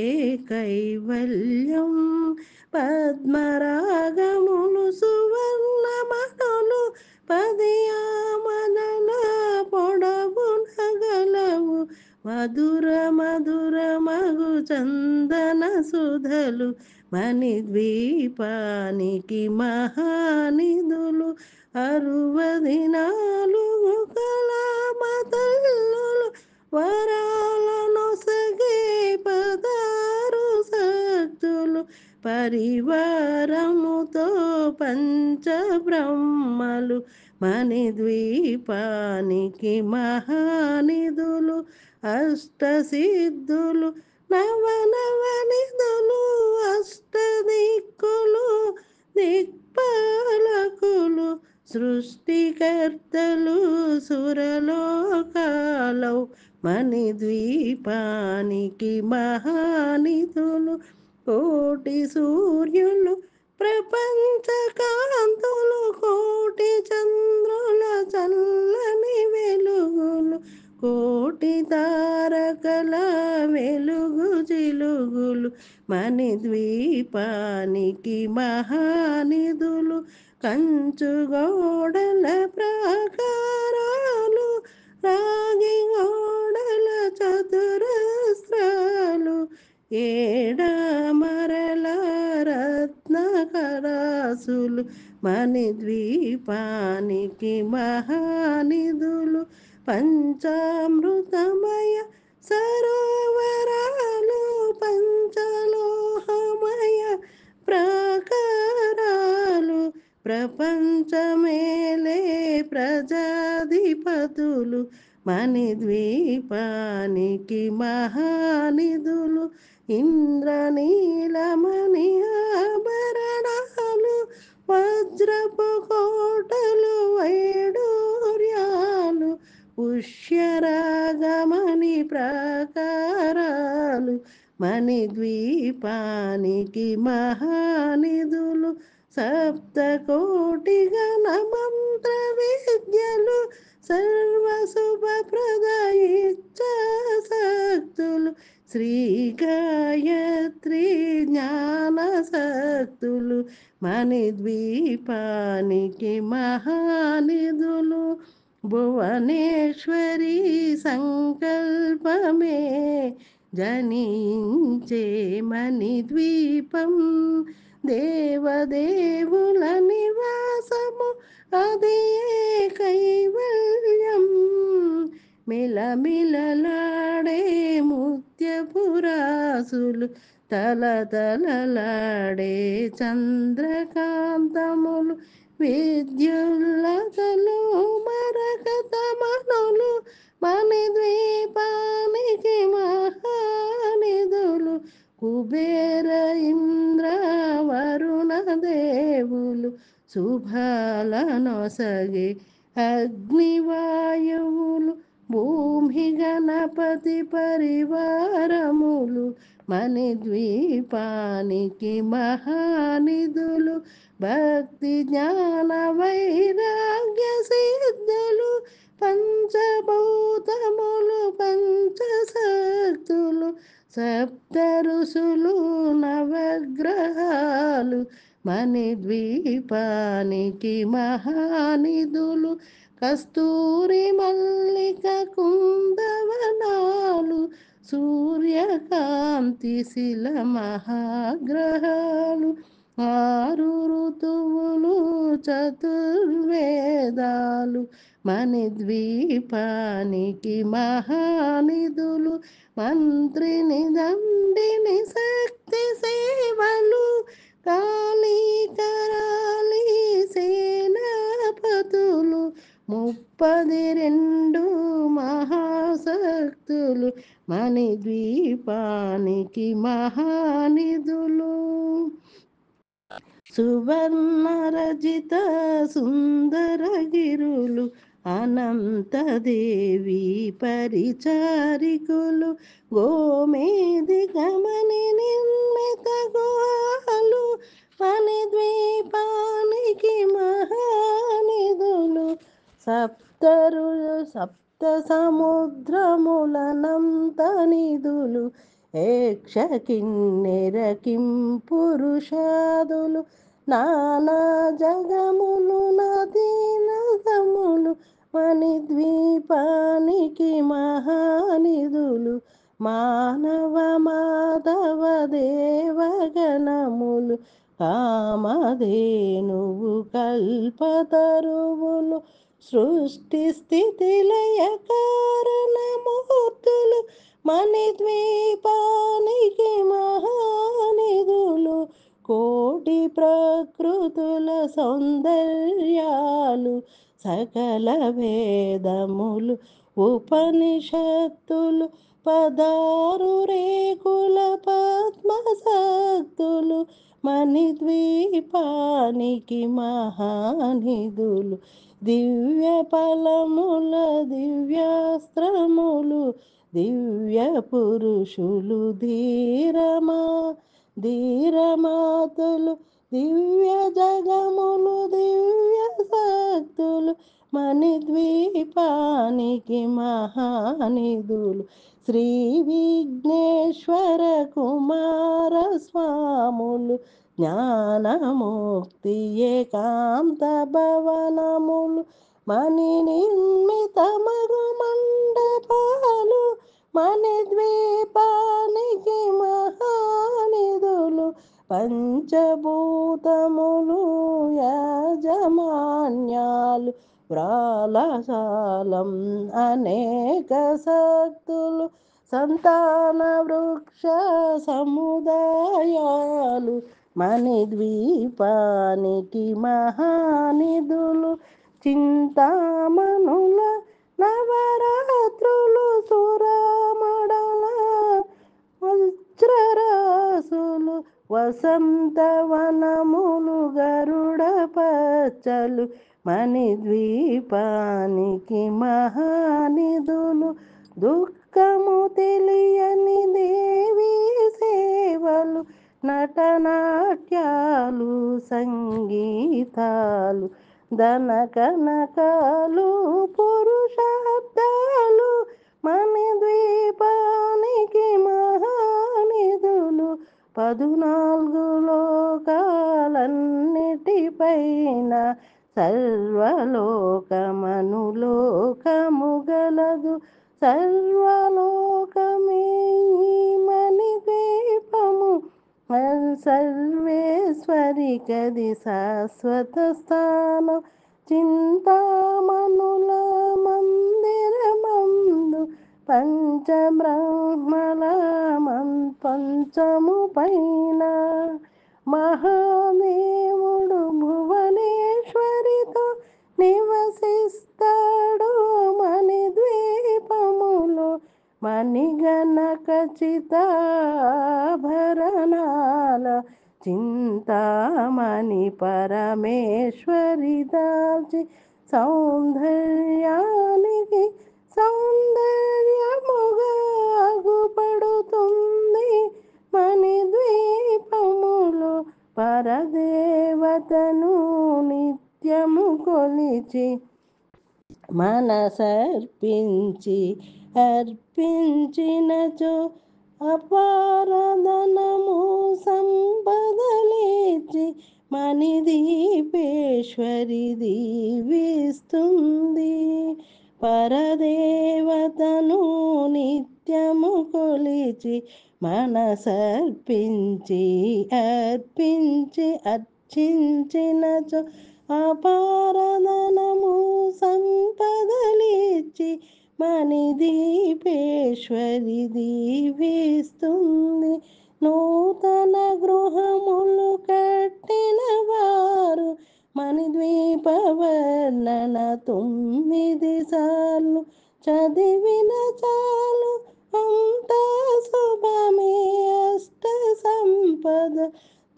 కైవల్యం. పద్మరాగములు సువర్ణమణులు పదియామదన పొడవున గలవు మధుర మధుర మగు చందన సుధలు మణిద్వీపానికి మహానిధులు 64 కళామతల్లులు వరాలనొసగే 16 శక్తులు పరివారముతో పంచబ్రహ్మలు మణిద్వీపానికి మహానిధులు అష్టసిద్ధులు నవనవనిధులు అష్టదిక్కులు దిక్పాలకులు సృష్టికర్తలు సురలోకాలౌ మణిద్వీపానికి మహానిధులు కోటి సూర్యులు ప్రపంచ కాంతులు కోటి చంద్రుల చల్లని వెలుగులు కోటి తారకల వెలుగు చిలుగులు మణిద్వీపానికి మహానిధులు కంచుగోడల ప్రాకారాలు రాగి గోడల చతురస్రాలు ఏడామరల రత్నకరాసులు మణిద్వీపానికి మహానిధులు పంచామృతమయ సరోవరాలు పంచలోహమయ ప్రాకారాలు ప్రపంచమేలే ప్రజాధిపతులు మణిద్వీపానికి మహానిధులు ఇంద్రనీలమణి ఆభరణాలు వజ్రపు కోటలు వైడూర్యాలు పుష్యరాగమణి ప్రాకారాలు మణిద్వీపానికి మహానిధులు సప్తకోటి గణ మంత్ర విద్యలు సర్వశుభప్రద ఇచ్ఛాశక్తులు శ్రీ గాయత్రి జ్ఞాన శక్తులు మణిద్వీపానికి మహానిధులు భువనేశ్వరి సంకల్పమే జనించే మణిద్వీపం దేవదేవుల నివాసము అది ఏ కైవల్యం మిలమిలలాడే ముత్యపురాసులు తలతలలాడే చంద్రకాంతములు విద్యుల్లతలు మరకతమనులు మణిద్వీపానికి మహానిధులు కుబేర ఇంద్ర వరుణ దేవులు శుభాలనొసగే అగ్నివాయువులు భూమి గణపతి పరివారములు మణిద్వీపానికి మహానిధులు భక్తి జ్ఞాన వైరాగ్య సిద్ధులు పంచభూతములు పంచశక్తులు సప్త ఋషులు నవగ్రహాలు మణిద్వీపానికి మహానిధులు కస్తూరి మల్లిక కుందవనాలు సూర్యకాంతి శిల మహాగ్రహాలు ఆరు ఋతువులు చతుర్వేదాలు మణిద్వీపానికి మహానిధులు మంత్రిని దండిని శక్తి సేవలు కాళీ కరాళీ సేనాపతులు 32 మహాశక్తులు మణిద్వీపానికి మహానిధులు సువర్ణరజిత సుందరగిరులు అనంతదేవి పరిచారికులు గోమేది గమని నిర్మిత గుహాలు మణిద్వీపానికి మహానిధులు సప్త సముద్రములనంత నిధులు ఏక్ష కిన్నెర కిం పురుషాదులు నానా జగములు నదీనదములు మణిద్వీపానికి మహానిధులు మానవ మాధవ దేవగణములు కామధేనువు కల్పతరువులు సృష్టి స్థితి లయ కారణమూర్తులు మణిద్వీపానికి మహానిధులు కోటి ప్రకృతుల సౌందర్యాలు సకల వేదములు ఉపనిషత్తులు 16 రేకుల పద్మశక్తులు మణిద్వీపానికి మహానిధులు దివ్య ఫలముల దివ్యాస్త్రములు దివ్య పురుషులు ధీరమాతలు దివ్య జగములు దివ్య శక్తులు మణిద్వీపానికి మహానిధులు శ్రీ విఘ్నేశ్వర కుమార స్వాములు జ్ఞానముక్తి ఏకాంత భవనములు మణి నిర్మితమగు మండపాలు మణిద్వీపానికి మహానిధులు పంచభూతములు యాజమాన్యాలు వ్రాలశాలం అనేక శక్తులు సంతాన వృక్ష సముదాయాలు మణిద్వీపానికి మహానిధులు చింతామణుల నవరాత్రులు సురమడల వజ్రరాసులు వసంతవనములు గరుడ పచ్చలు మణిద్వీపానికి మహానిధులు దుఃఖము తెలియని దేవి సేవలు నటనాట్యాలు సంగీతాలు ధన కనకాలు పురుషార్థాలు మణిద్వీపానికి మహానిధులు 14 లోకాలన్నిటిపైన సర్వలోకమనులోకము గలదు సర్వలోకమే మణిద్వీపము సర్వేశ్వరికది శాశ్వత స్థానం చింతామణుల మందిరమందు పంచబ్రహ్మల పంచము పైన మహాదేవుడు భువనేశ్వర మణిగణ ఖచ్చితాభరణాల చింతామణి పరమేశ్వరి దాల్చి సౌందర్యానికి సౌందర్యముగా అగుపడుతుంది మణిద్వీపములో పరదేవతను నిత్యము కొలిచి మనసర్పించి అర్పించినచో అపారధనము సంపదలిచ్చి మణిదీపేశ్వరి దీవిస్తుంది పరదేవతను నిత్యము కొలిచి మనసర్పించి అర్పించి అర్చించినచో అపారధనము సంపదలిచ్చి మణిదీపేశ్వరి దీవిస్తుంది నూతన గృహములు కట్టిన వారు మణిద్వీపవర్ణన 9 సార్లు చదివిన చాలు అంతా శుభమే అష్ట సంపద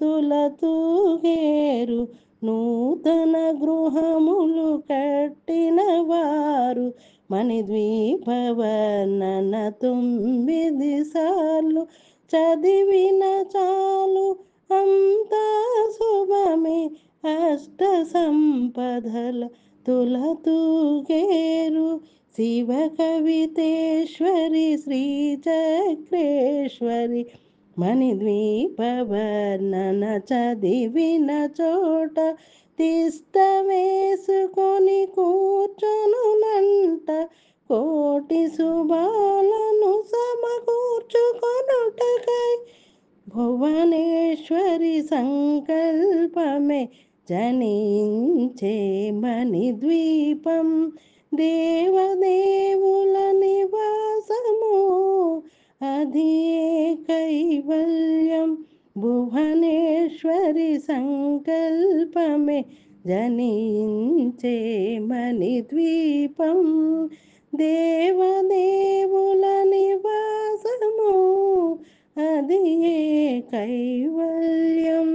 తులతూగేరు నూతన గృహములు కట్టిన వారు మణిద్వీపవర్ణన 9 సార్లు చదివిన చాలు అంతా శుభమే అష్ట సంపదల తులతూగేరు శివ కవితేశ్వరి శ్రీచక్రేశ్వరి మణిద్వీపవర్ణన చదివిన చోట తిష్ట వేసుకొని కూర్చొనునంట కోటి శుభాలను సమకూర్చుకొనుటకై భువనేశ్వరి సంకల్పమే జనించే మణిద్వీపం దేవదేవుల నివాసము అది కైవల్యం భువనేశ్వరి సంకల్పమే జనించే మణిద్వీపం దేవదేవుల నివాసము అది కైవల్యం